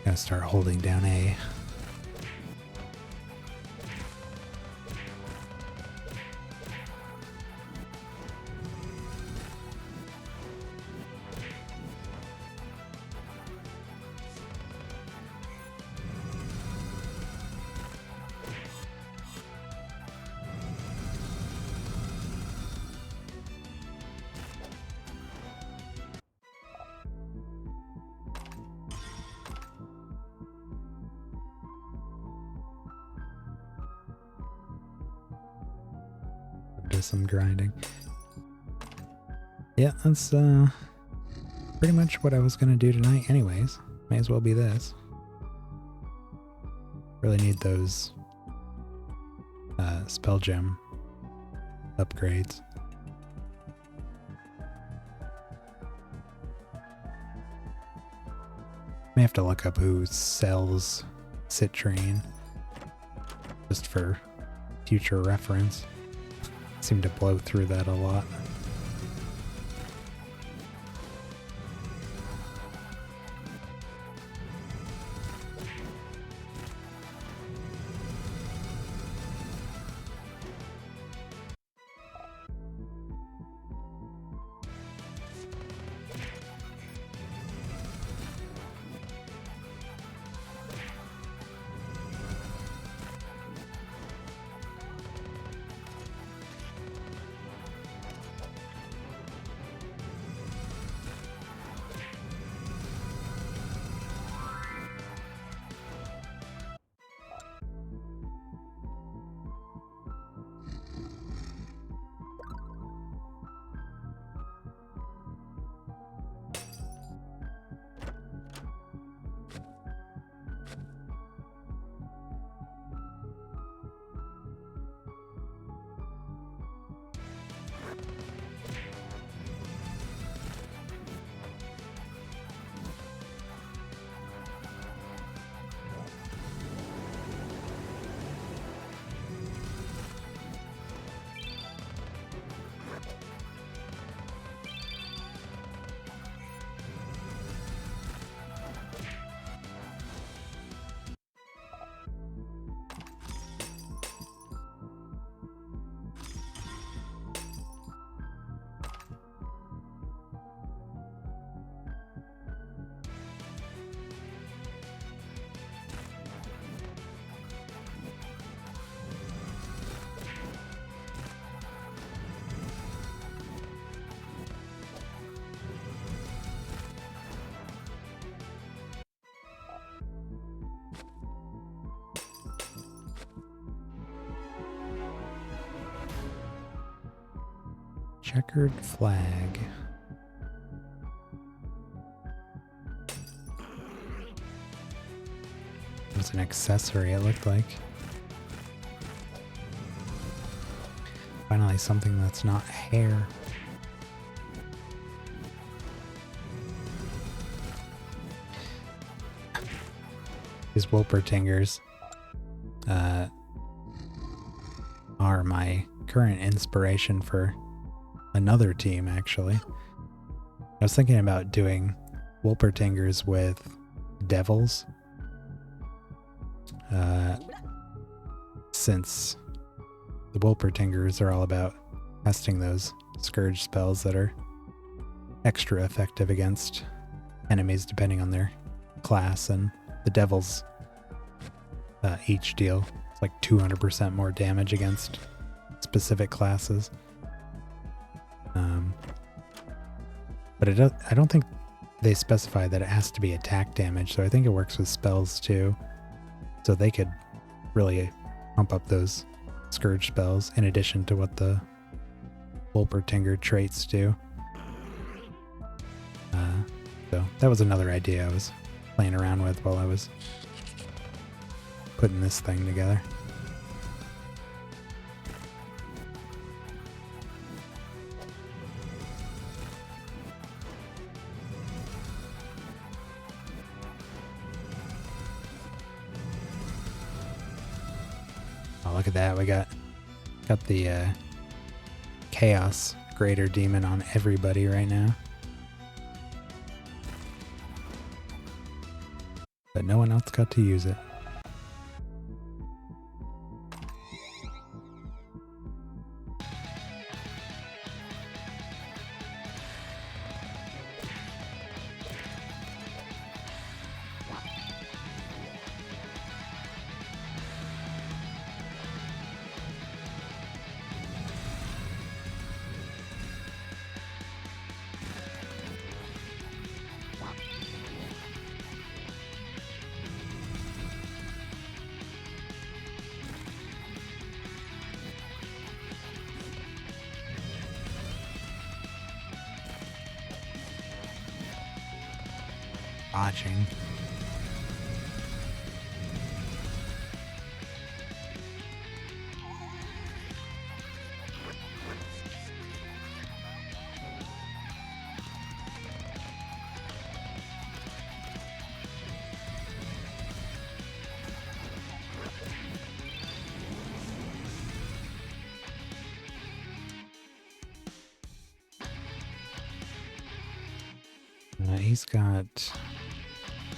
Gotta start holding down A. Do some grinding. Yeah, that's pretty much what I was gonna do tonight anyways. May as well be this. Really need those spell gem upgrades. May have to look up who sells citrine just for future reference. Seem to blow through that a lot. Checkered flag. It was an accessory, it looked like. Finally, something that's not hair. These Wolpertingers are my current inspiration for another team, actually. I was thinking about doing Wolpertingers with devils. Since the Wolpertingers are all about casting those scourge spells that are extra effective against enemies depending on their class, and the devils each deal it's like 200% more damage against specific classes. But I don't think they specify that it has to be attack damage, so I think it works with spells too. So they could really pump up those Scourge spells in addition to what the Wolpertinger traits do. So that was another idea I was playing around with while I was putting this thing together. Oh, look at that. We got the Chaos Greater Demon on everybody right now. But no one else got to use it. Watching. He's got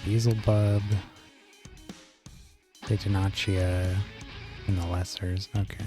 Beelzebub, Demonology, and the Lessers. Okay.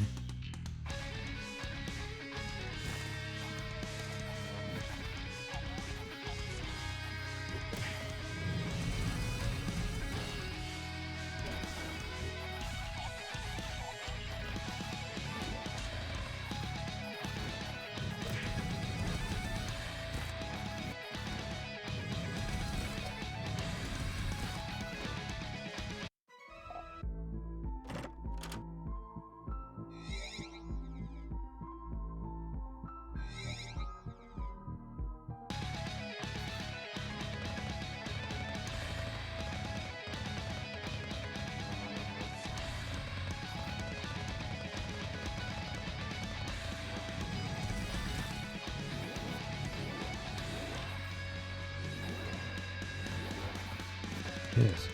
Yes.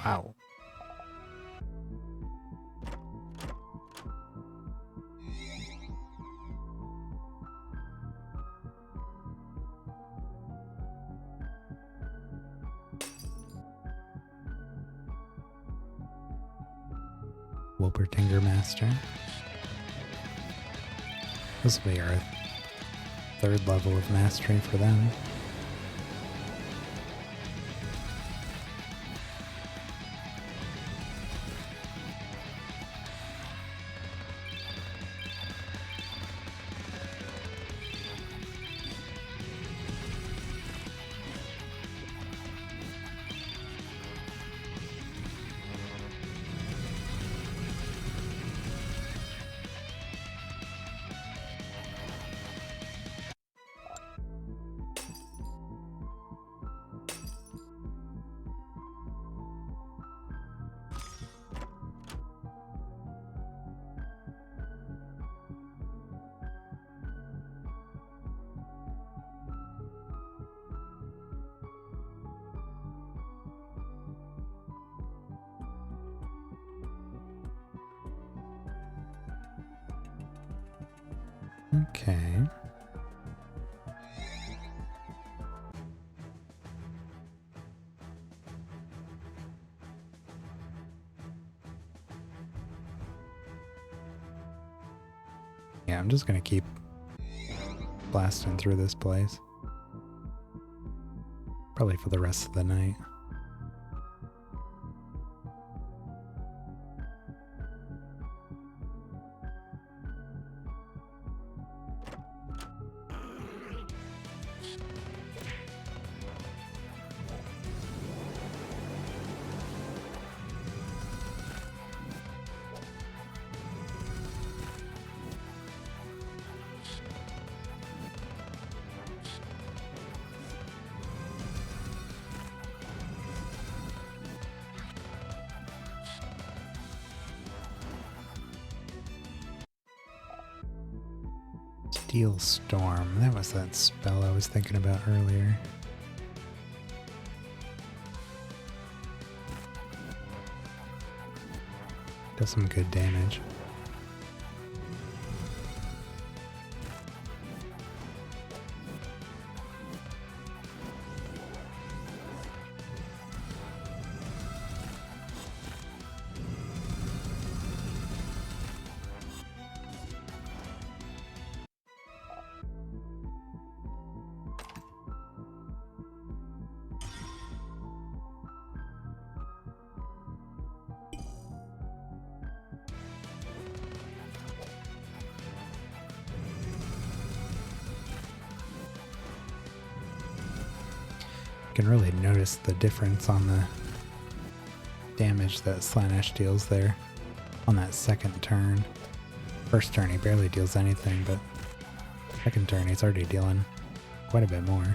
Wow. Wolpertinger Master. This will be our third level of mastery for them. Okay. Yeah, I'm just gonna keep blasting through this place. Probably for the rest of the night. Steel Storm. That was that spell I was thinking about earlier. Does some good damage. You can really notice the difference on the damage that Slanesh deals there on that second turn. First turn he barely deals anything, but second turn he's already dealing quite a bit more.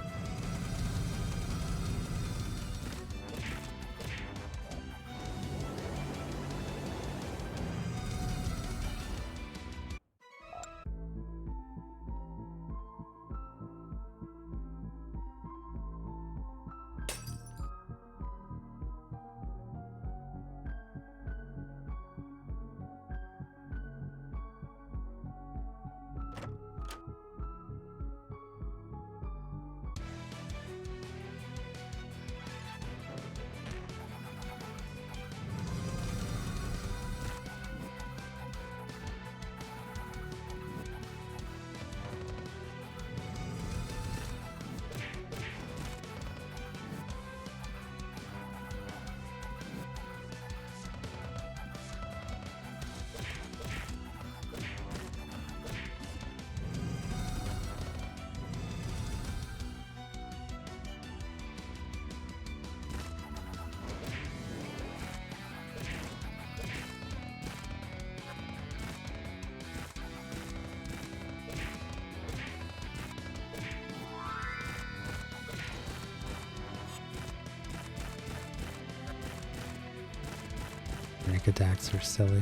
Rank attacks are silly.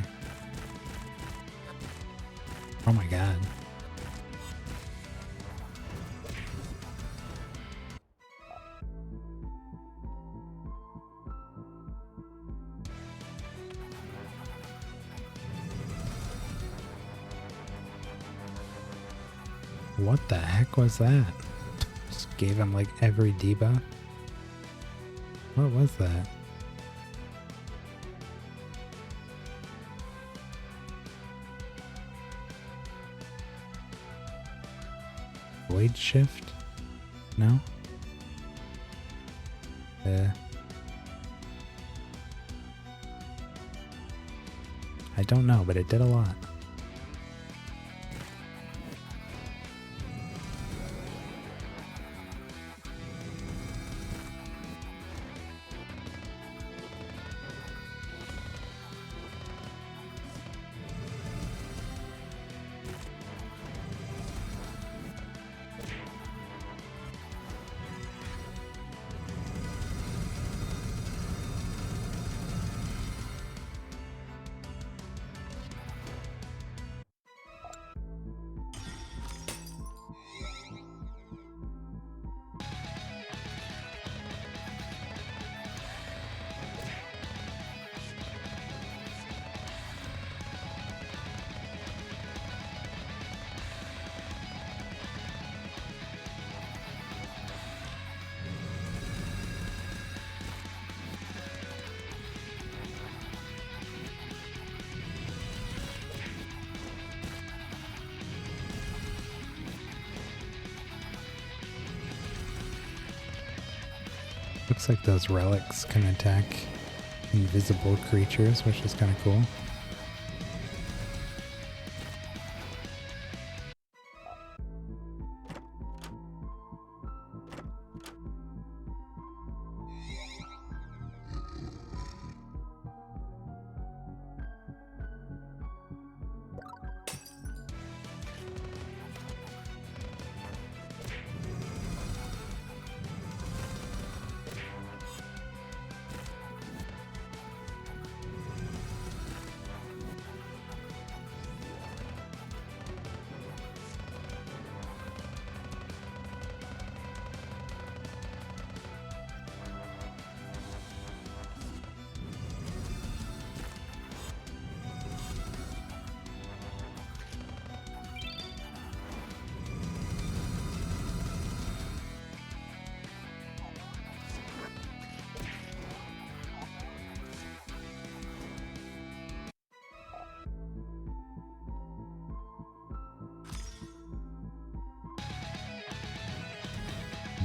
Oh my god. What the heck was that? Just gave him like every debuff? What was that? Blade shift? No? I don't know, but it did a lot. Looks like those relics can attack invisible creatures, which is kind of cool.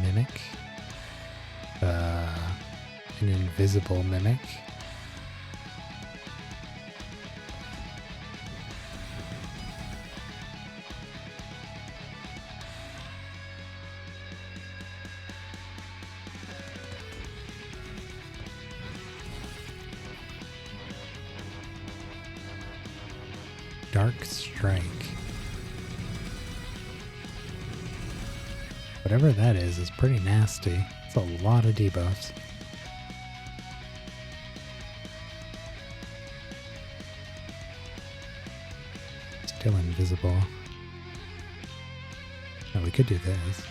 Mimic. An invisible mimic. Dark Strike. Whatever that is pretty nasty. It's a lot of debuffs. Still invisible. Oh, we could do this.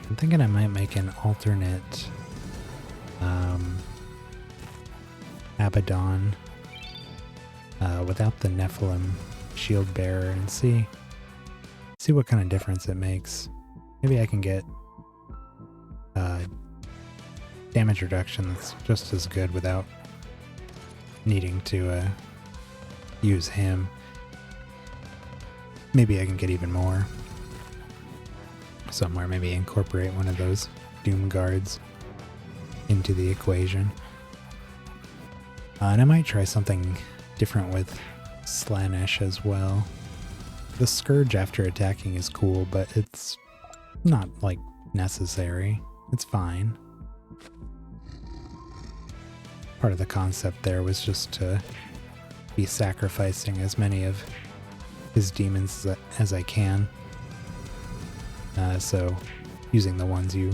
I'm thinking I might make an alternate Abaddon without the Nephilim shield bearer and see what kind of difference it makes. Maybe I can get damage reduction that's just as good without needing to use him. Maybe I can get even more somewhere. Maybe incorporate one of those Doom Guards into the equation. And I might try something different with Slaanesh as well. The Scourge after attacking is cool, but it's not, like, necessary. It's fine. Part of the concept there was just to be sacrificing as many of his demons as I can. So using the ones you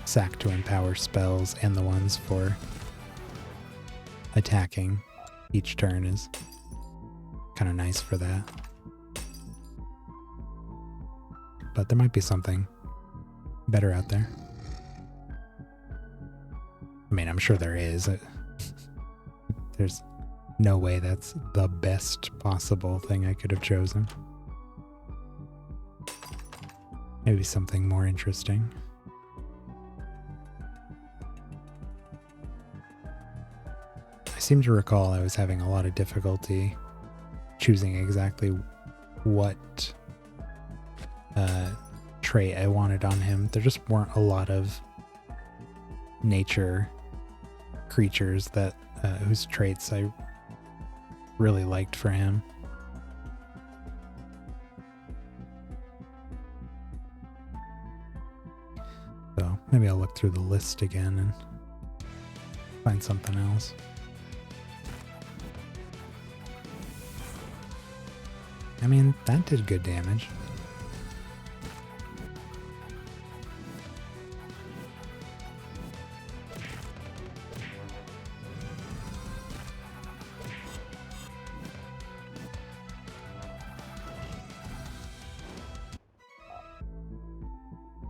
sack to empower spells and the ones for attacking each turn is kind of nice for that. But there might be something better out there. I mean, I'm sure there is. There's no way that's the best possible thing I could have chosen. Maybe something more interesting. I seem to recall I was having a lot of difficulty choosing exactly what trait I wanted on him. There just weren't a lot of nature creatures that whose traits I really liked for him. So maybe I'll look through the list again and find something else. I mean, that did good damage.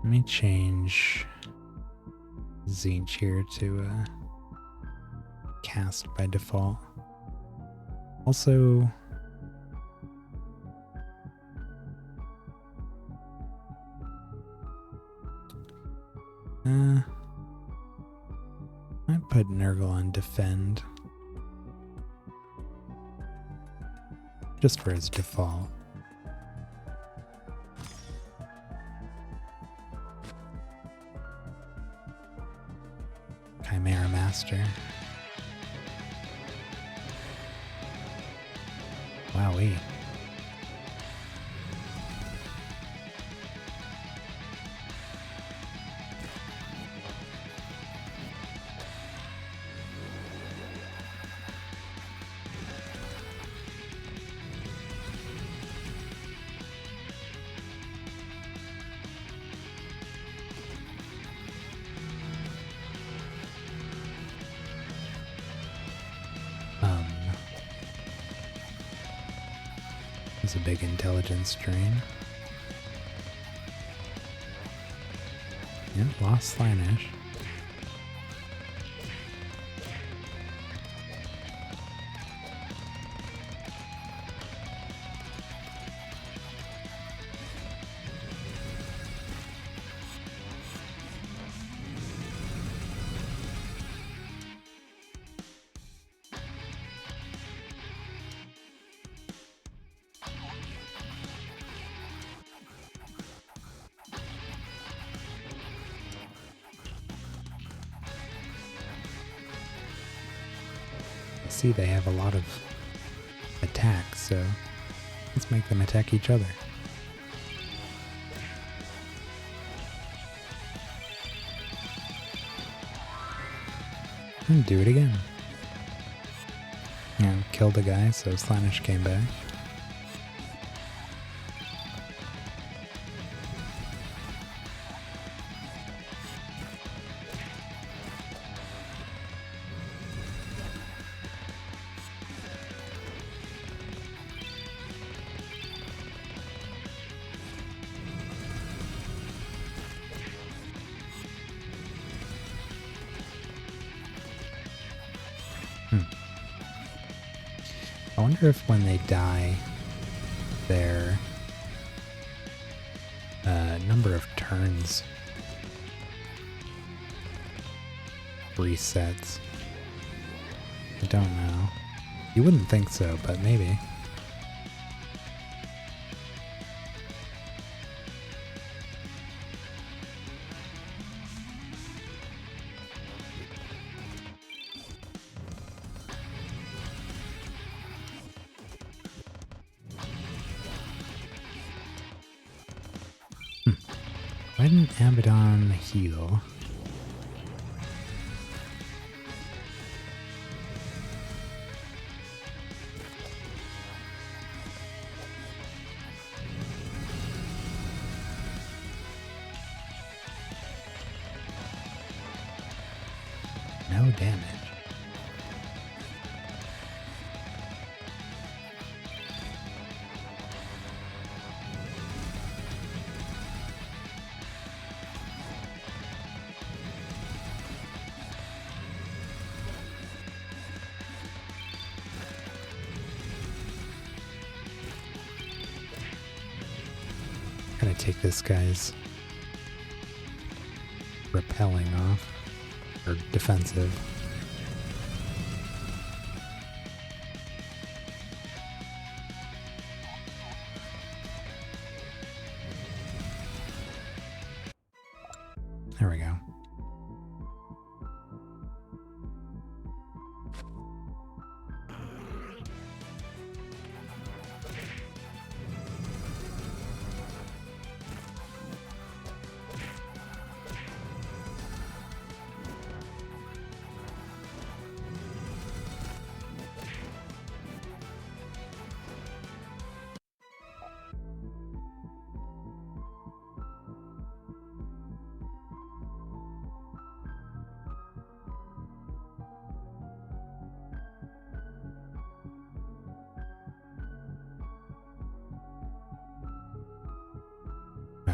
Let me change Zinch here to cast by default. Also, I put Nurgle on defend just for his default. Chimera Master. Wowee. It's a big intelligence drain. Yep, lost Slaanesh. See, they have a lot of attacks, so let's make them attack each other. And do it again. Yeah, killed a guy, so Slaanesh came back. I wonder if when they die, their number of turns resets. I don't know. You wouldn't think so, but maybe. Why didn't Abaddon heal? No damage. Gotta take this guy's repelling off, or defensive. There we go.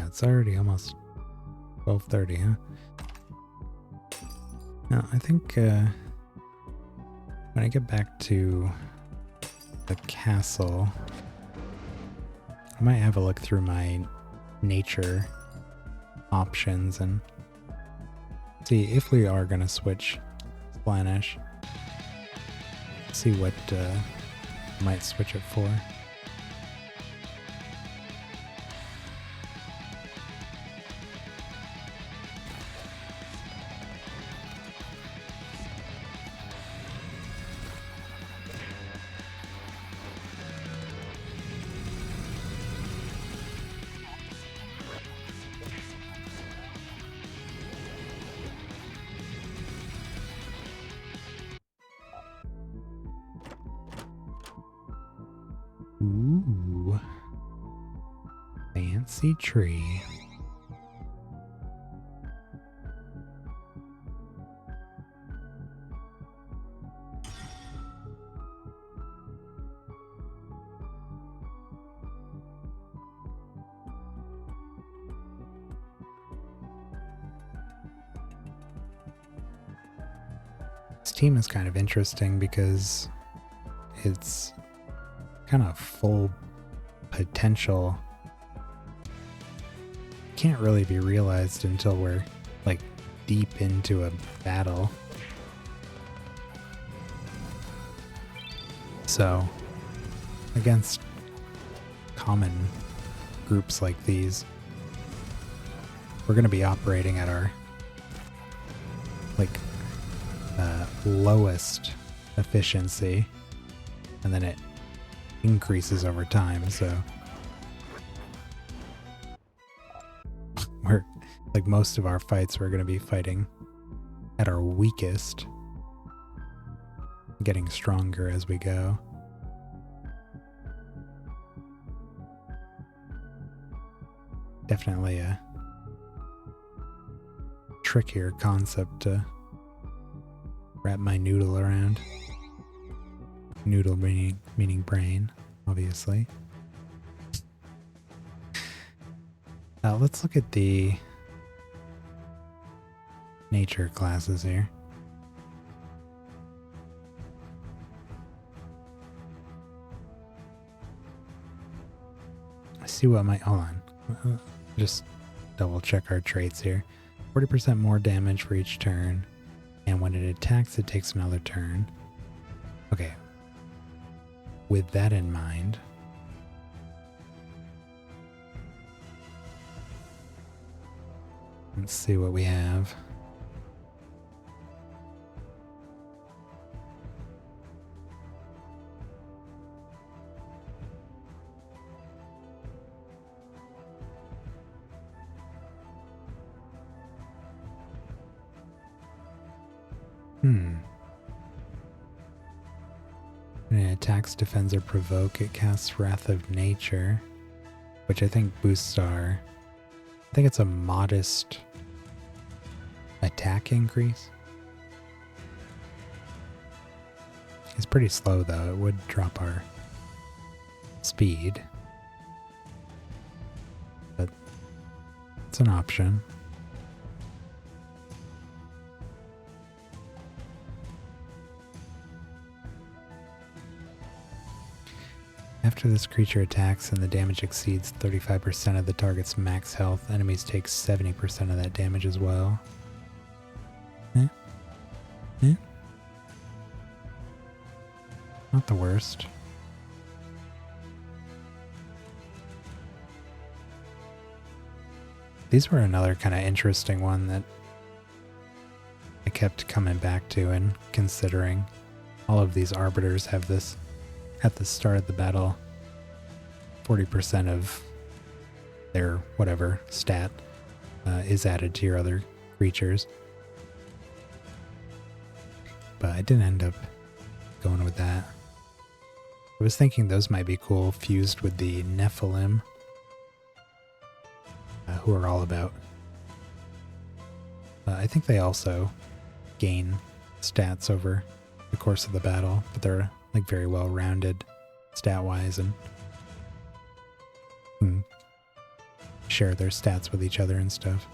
Yeah, it's already almost 12:30, huh? Now, I think when I get back to the castle, I might have a look through my nature options and see if we are going to switch Splanish. See what I might switch it for. Ooh. Fancy tree. This team is kind of interesting because it's kind of full potential. Can't really be realized until we're like deep into a battle. So against common groups like these, we're going to be operating at our like lowest efficiency, and then it increases over time. So we're like most of our fights we're going to be fighting at our weakest, getting stronger as we go. Definitely a trickier concept to wrap my noodle around. Noodle meaning brain, obviously. Let's look at the nature classes here. I see what might... Hold on. Just double check our traits here. 40% more damage for each turn. And when it attacks, it takes another turn. Okay. With that in mind, let's see what we have. When it attacks, defends, or provoke, it casts Wrath of Nature, which I think boosts our... I think it's a modest attack increase. It's pretty slow though. It would drop our speed, but it's an option. After this creature attacks and the damage exceeds 35% of the target's max health, enemies take 70% of that damage as well. Not the worst. These were another kind of interesting one that I kept coming back to and considering. All of these arbiters have this at the start of the battle. 40% of their whatever stat is added to your other creatures. But I didn't end up going with that. I was thinking those might be cool fused with the Nephilim, who are all about... I think they also gain stats over the course of the battle, but they're like very well rounded stat-wise and share their stats with each other and stuff.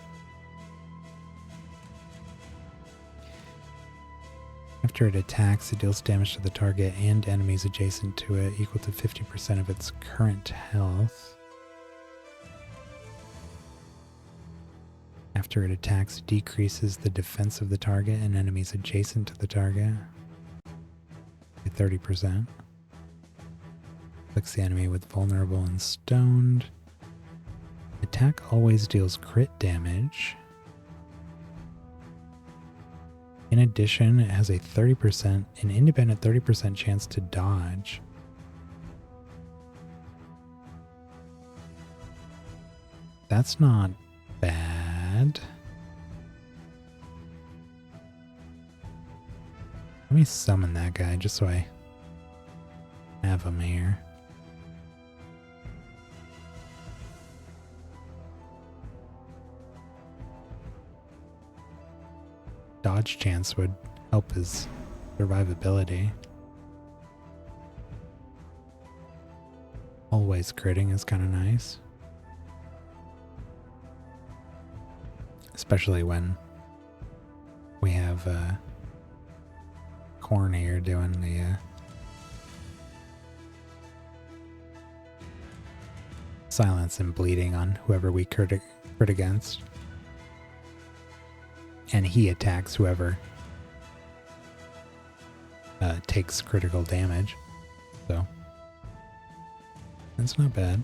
After it attacks, it deals damage to the target and enemies adjacent to it equal to 50% of its current health. After it attacks, it decreases the defense of the target and enemies adjacent to the target by 30%. Afflicts the enemy with vulnerable and stoned. Attack always deals crit damage. In addition, it has an independent 30% chance to dodge. That's not bad. Let me summon that guy just so I have him here. Dodge chance would help his survivability. Always critting is kind of nice. Especially when we have Corn here doing the silence and bleeding on whoever we crit against. And he attacks whoever takes critical damage. So, that's not bad.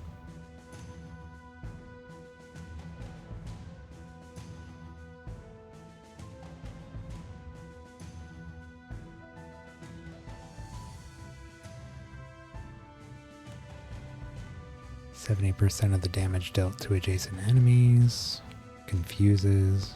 %70 of the damage dealt to adjacent enemies. Confuses.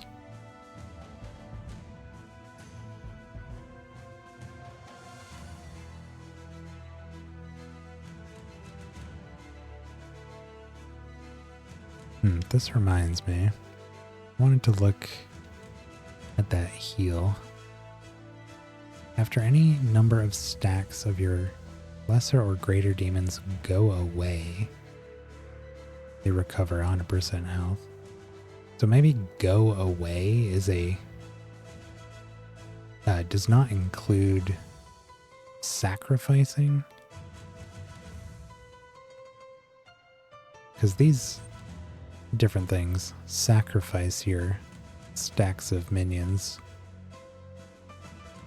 This reminds me. I wanted to look at that heal. After any number of stacks of your lesser or greater demons go away, they recover 100% health. So maybe go away is does not include sacrificing. Because these different things sacrifice your stacks of minions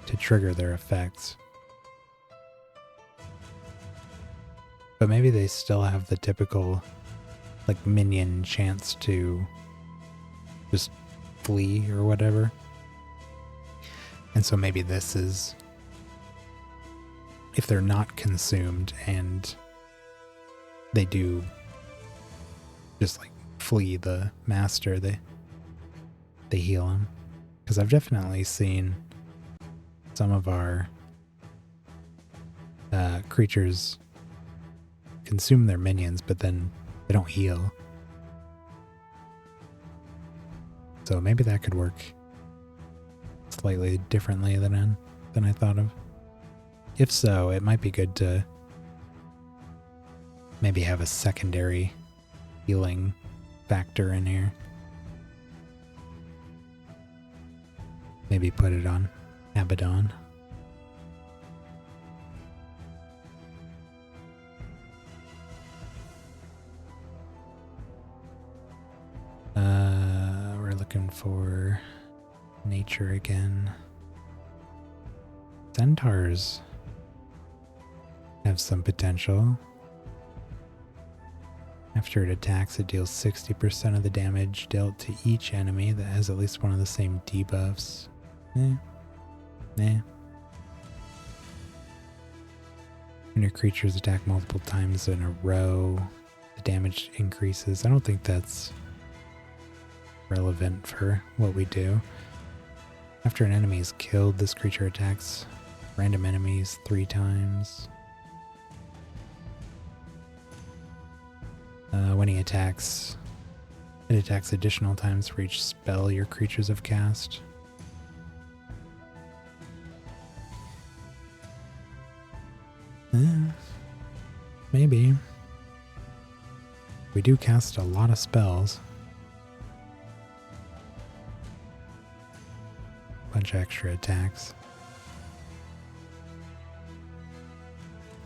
to trigger their effects. But maybe they still have the typical like minion chance to just flee or whatever. And so maybe this is if they're not consumed and they do just like flee the master, they heal him. Because I've definitely seen some of our creatures consume their minions, but then they don't heal. So maybe that could work slightly differently than I thought of. If so, it might be good to maybe have a secondary healing factor in here. Maybe put it on Abaddon. We're looking for nature again. Centaurs have some potential. After it attacks, it deals 60% of the damage dealt to each enemy that has at least one of the same debuffs. When your creatures attack multiple times in a row, the damage increases. I don't think that's relevant for what we do. After an enemy is killed, this creature attacks random enemies 3 times. When he attacks, it attacks additional times for each spell your creatures have cast. Maybe. We do cast a lot of spells. Bunch of extra attacks.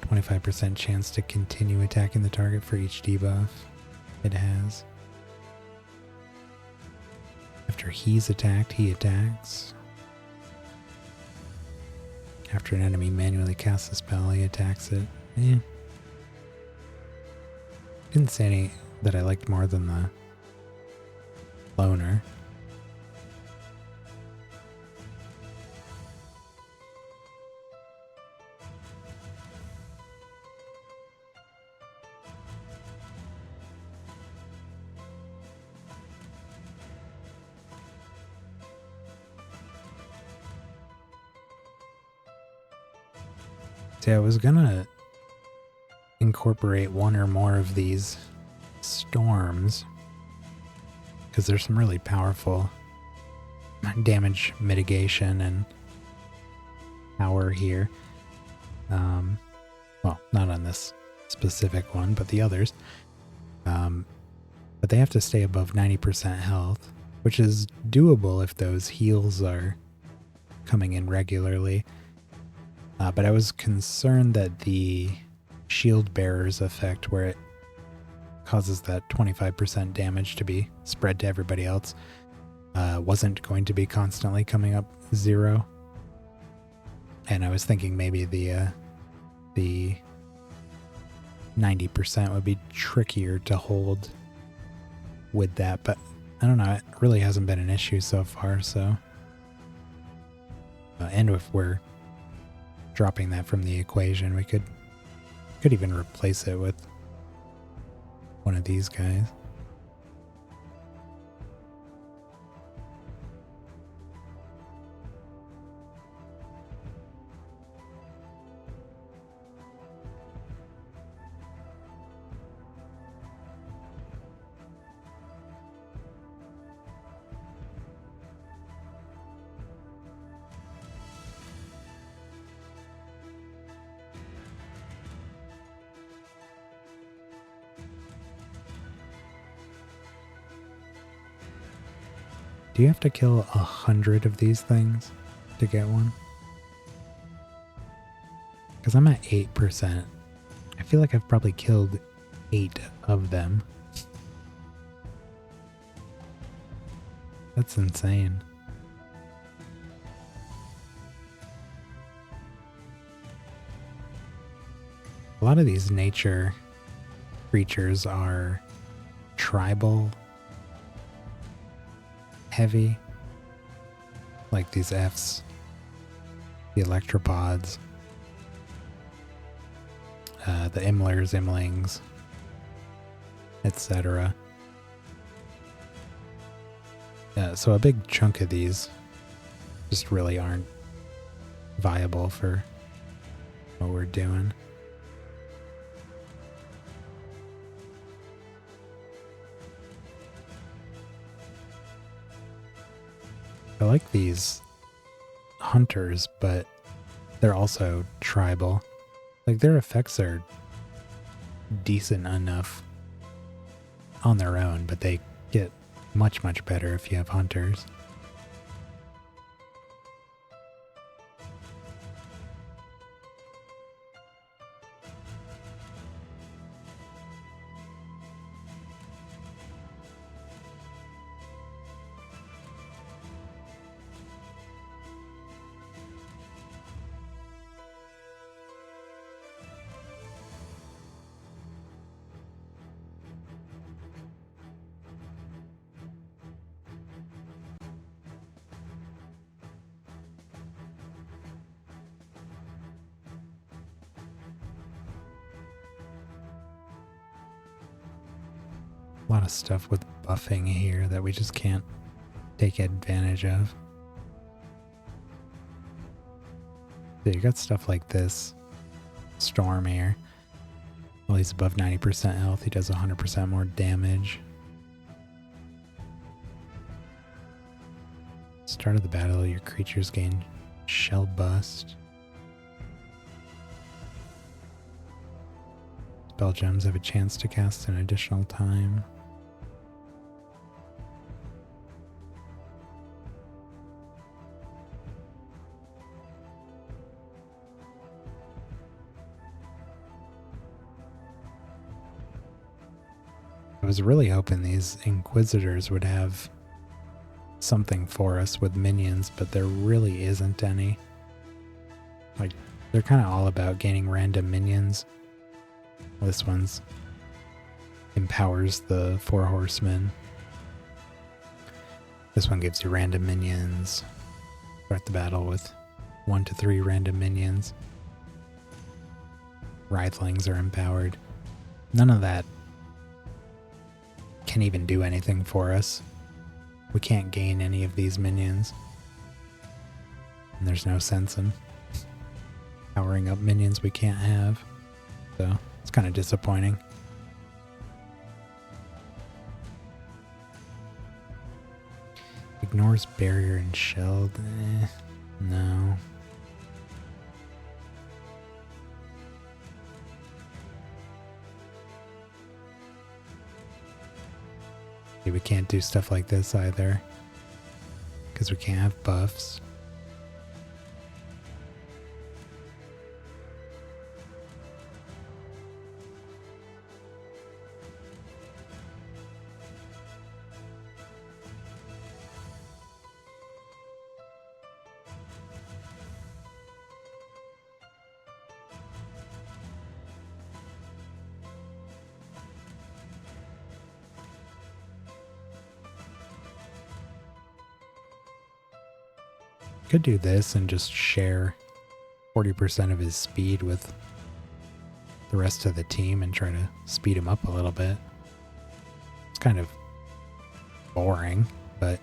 25% chance to continue attacking the target for each debuff it has. After he's attacked, he attacks. After an enemy manually casts a spell, he attacks it. Didn't say any that I liked more than the loner. See, I was gonna incorporate one or more of these storms because there's some really powerful damage mitigation and power here. Well, not on this specific one, but the others. But they have to stay above 90% health, which is doable if those heals are coming in regularly. But I was concerned that the shield bearer's effect, where it causes that 25% damage to be spread to everybody else, wasn't going to be constantly coming up 0. And I was thinking maybe the 90% would be trickier to hold with that, but I don't know, it really hasn't been an issue so far, so. And if we're dropping that from the equation, we could even replace it with one of these guys. Do you have to kill 100 of these things to get one? Because I'm at 8%. I feel like I've probably killed 8 of them. That's insane. A lot of these nature creatures are tribal heavy, like these Fs, the electropods, the Imlers, Imlings, etc. So a big chunk of these just really aren't viable for what we're doing. I like these hunters, but they're also tribal. Like, their effects are decent enough on their own, but they get much, much better if you have hunters. A lot of stuff with buffing here that we just can't take advantage of. So you got stuff like this Storm here. Well, he's above 90% health. He does 100% more damage. Start of the battle, your creatures gain Shell Bust. spell gems have a chance to cast an additional time. I was really hoping these Inquisitors would have something for us with minions, but there really isn't any. Like, they're kind of all about gaining random minions. This one's empowers the 4 horsemen. This one gives you random minions. Start the battle with 1 to 3 random minions. Writhelings are empowered. None of that can even do anything for us. We can't gain any of these minions. And there's no sense in powering up minions we can't have. So it's kind of disappointing. Ignores barrier and shield. No. We can't do stuff like this either, because we can't have buffs. Could do this and just share 40% of his speed with the rest of the team and try to speed him up a little bit. It's kind of boring, but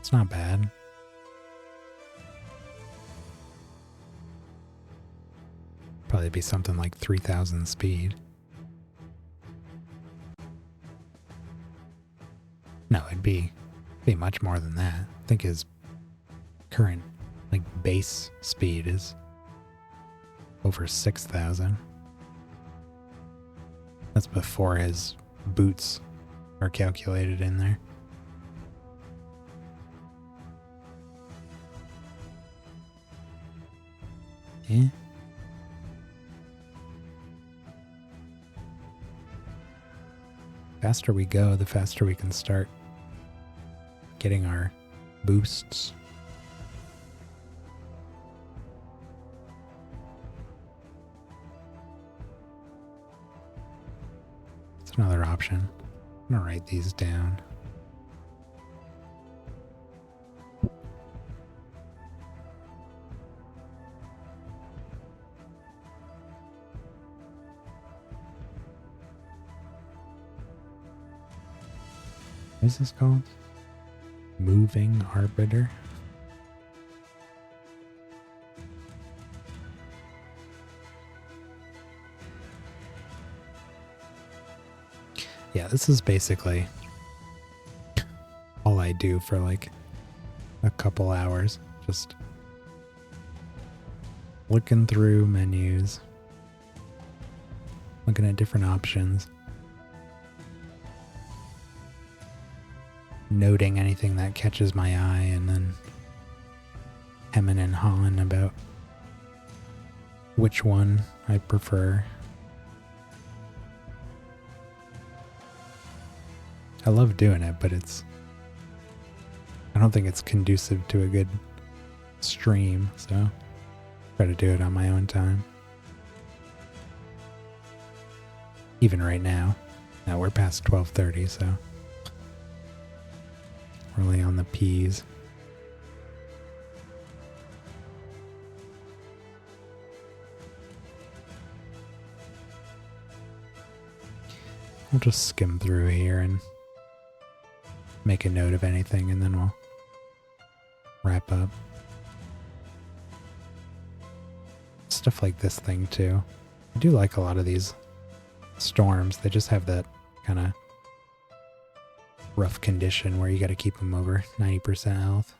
it's not bad. Probably be something like 3,000 speed. No, it'd be much more than that. I think his current base speed is over 6,000. That's before his boots are calculated in there. Yeah. The faster we go, the faster we can start getting our boosts. It's another option. I'm gonna write these down. What is this called? Moving Arbiter. Yeah, this is basically all I do for a couple hours. Just looking through menus, looking at different options, noting anything that catches my eye, and then hemming and hawing about which one I prefer. I love doing it, but I don't think it's conducive to a good stream, so try to do it on my own time. Even right now. Now we're past 12:30, so really on the P's. We'll just skim through here and make a note of anything, and then we'll wrap up. Stuff like this thing too. I do like a lot of these storms. They just have that kind of rough condition where you got to keep them over 90% health.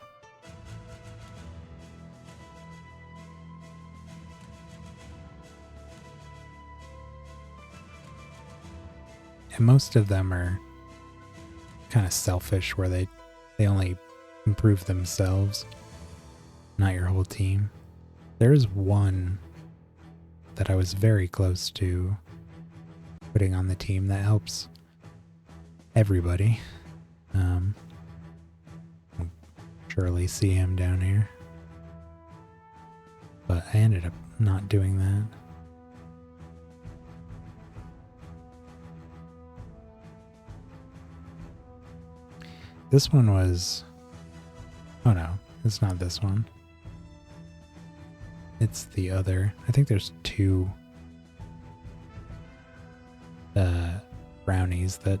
And most of them are kind of selfish, where they only improve themselves, not your whole team. There's one that I was very close to putting on the team that helps everybody. I'll surely see him down here. But I ended up not doing that. This one was... Oh no, it's not this one. It's the other. I think there's two brownies that...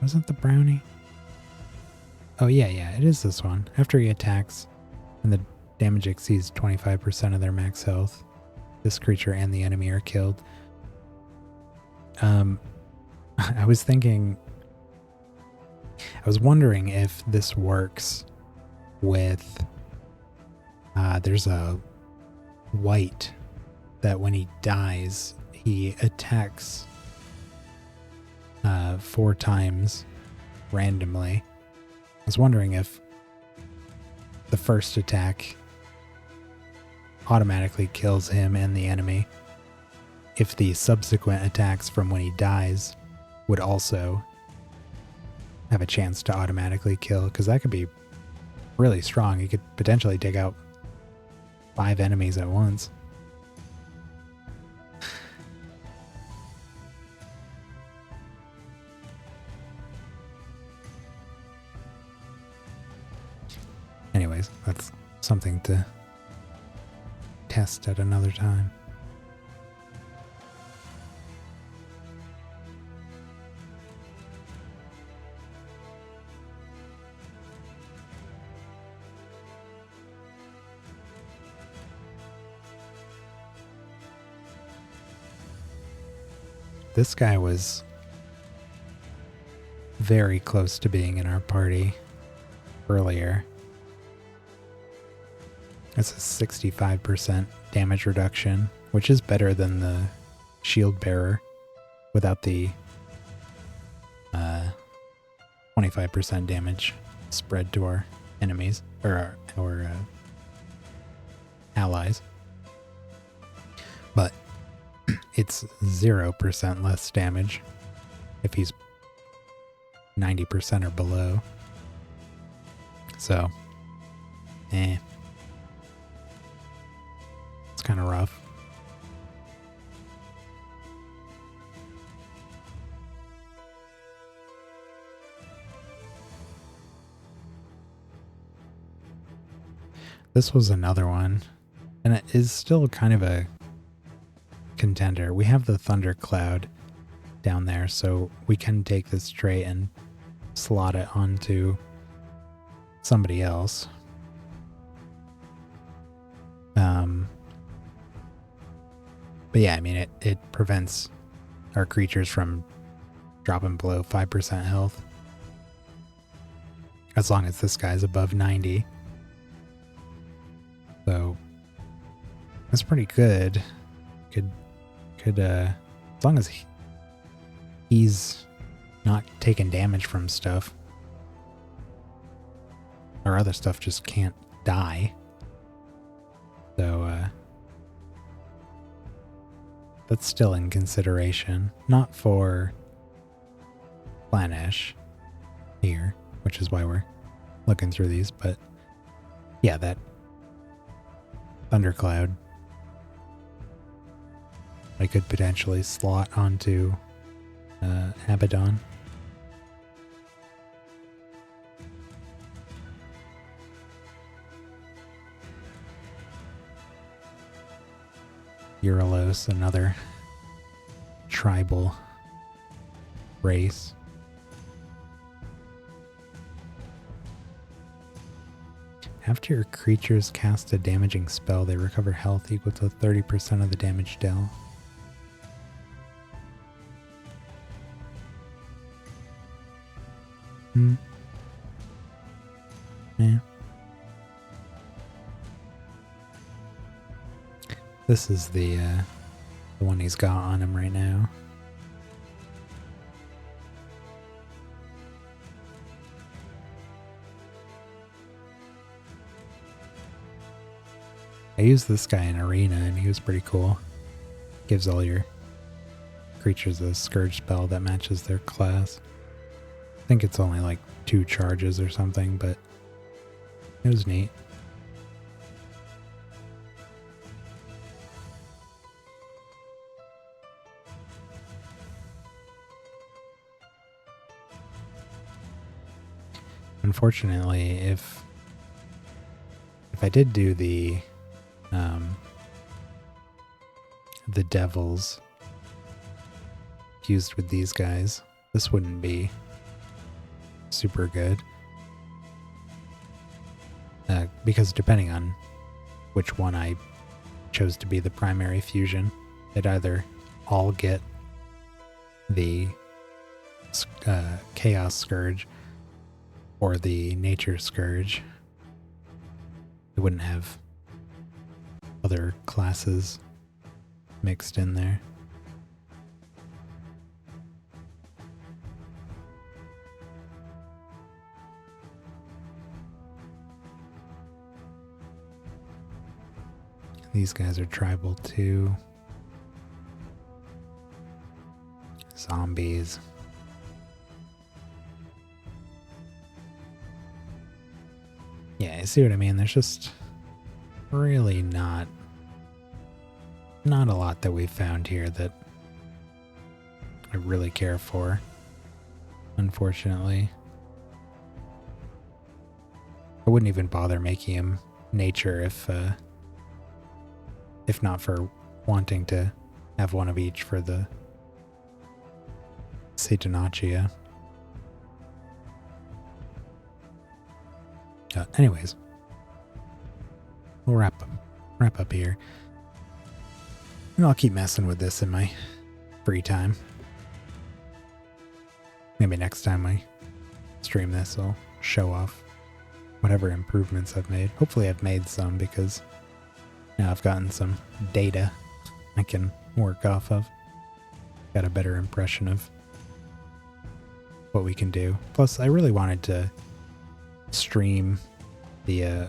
Wasn't the brownie? Oh yeah, it is this one. After he attacks and the damage exceeds 25% of their max health, this creature and the enemy are killed. I was wondering if this works with... there's a white that when he dies, he attacks 4 times randomly. I was wondering if the first attack automatically kills him and the enemy, if the subsequent attacks from when he dies would also have a chance to automatically kill, because that could be really strong. You could potentially take out 5 enemies at once. Anyways, that's something to test at another time. This guy was very close to being in our party earlier. It's a 65% damage reduction, which is better than the shield bearer without the 25% damage spread to our enemies, or our allies. But it's 0% less damage if he's 90% or below. So, it's kind of rough. This was another one, and it is still kind of a contender. We have the thundercloud down there, so we can take this trait and slot it onto somebody else. But yeah, I mean, it prevents our creatures from dropping below 5% health, as long as this guy's above 90. So that's pretty good. Could as long as he's not taking damage from stuff, our other stuff just can't die. So that's still in consideration. Not for Planesh here, which is why we're looking through these, but yeah, that thundercloud I could potentially slot onto Abaddon. Uralos, another tribal race. After your creatures cast a damaging spell, they recover health equal to 30% of the damage dealt. Yeah. This is the one he's got on him right now. I used this guy in Arena and he was pretty cool. Gives all your creatures a Scourge spell that matches their class. I think it's only like 2 charges or something, but it was neat. Unfortunately, if I did do the devils used with these guys, this wouldn't be super good. Because depending on which one I chose to be the primary fusion, they'd either all get the Chaos Scourge or the Nature Scourge. It wouldn't have other classes mixed in there. These guys are tribal too. Zombies. Yeah, you see what I mean? There's just really not a lot that we've found here that I really care for, unfortunately. I wouldn't even bother making him nature if not for wanting to have one of each for the Satanachia. Anyways, we'll wrap up here. And I'll keep messing with this in my free time. Maybe next time I stream this, I'll show off whatever improvements I've made. Hopefully I've made some, because now I've gotten some data I can work off of. Got a better impression of what we can do. Plus, I really wanted to stream the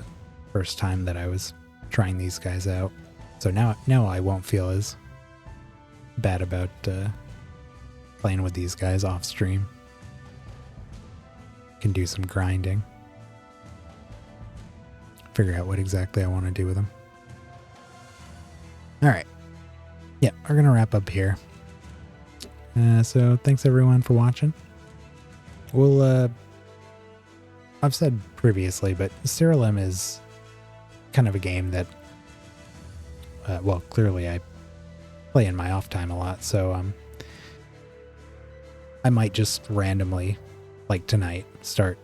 first time that I was trying these guys out. So now I won't feel as bad about playing with these guys off stream. Can do some grinding. Figure out what exactly I want to do with them. Alright. Yeah, we're going to wrap up here. So thanks everyone for watching. We'll, I've said previously, but SIRALIM is kind of a game that, well, clearly I play in my off time a lot, so I might just randomly, like tonight, start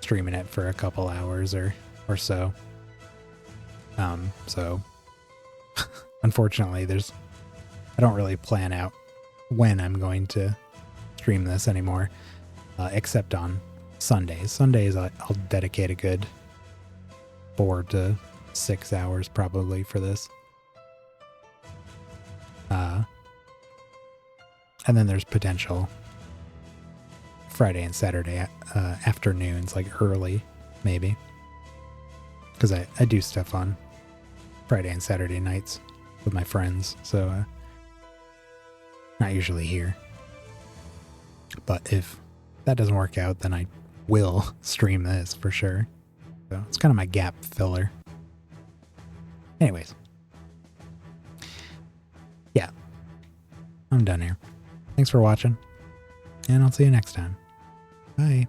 streaming it for a couple hours or so. So unfortunately, I don't really plan out when I'm going to stream this anymore, except on Sundays. Sundays I'll dedicate a good 4 to 6 hours probably for this. And then there's potential Friday and Saturday afternoons, like early, maybe. Because I do stuff on Friday and Saturday nights with my friends, so not usually here. But if that doesn't work out, then I will stream this for sure. So it's kind of my gap filler. Anyways. Yeah. I'm done here. Thanks for watching, and I'll see you next time. Bye.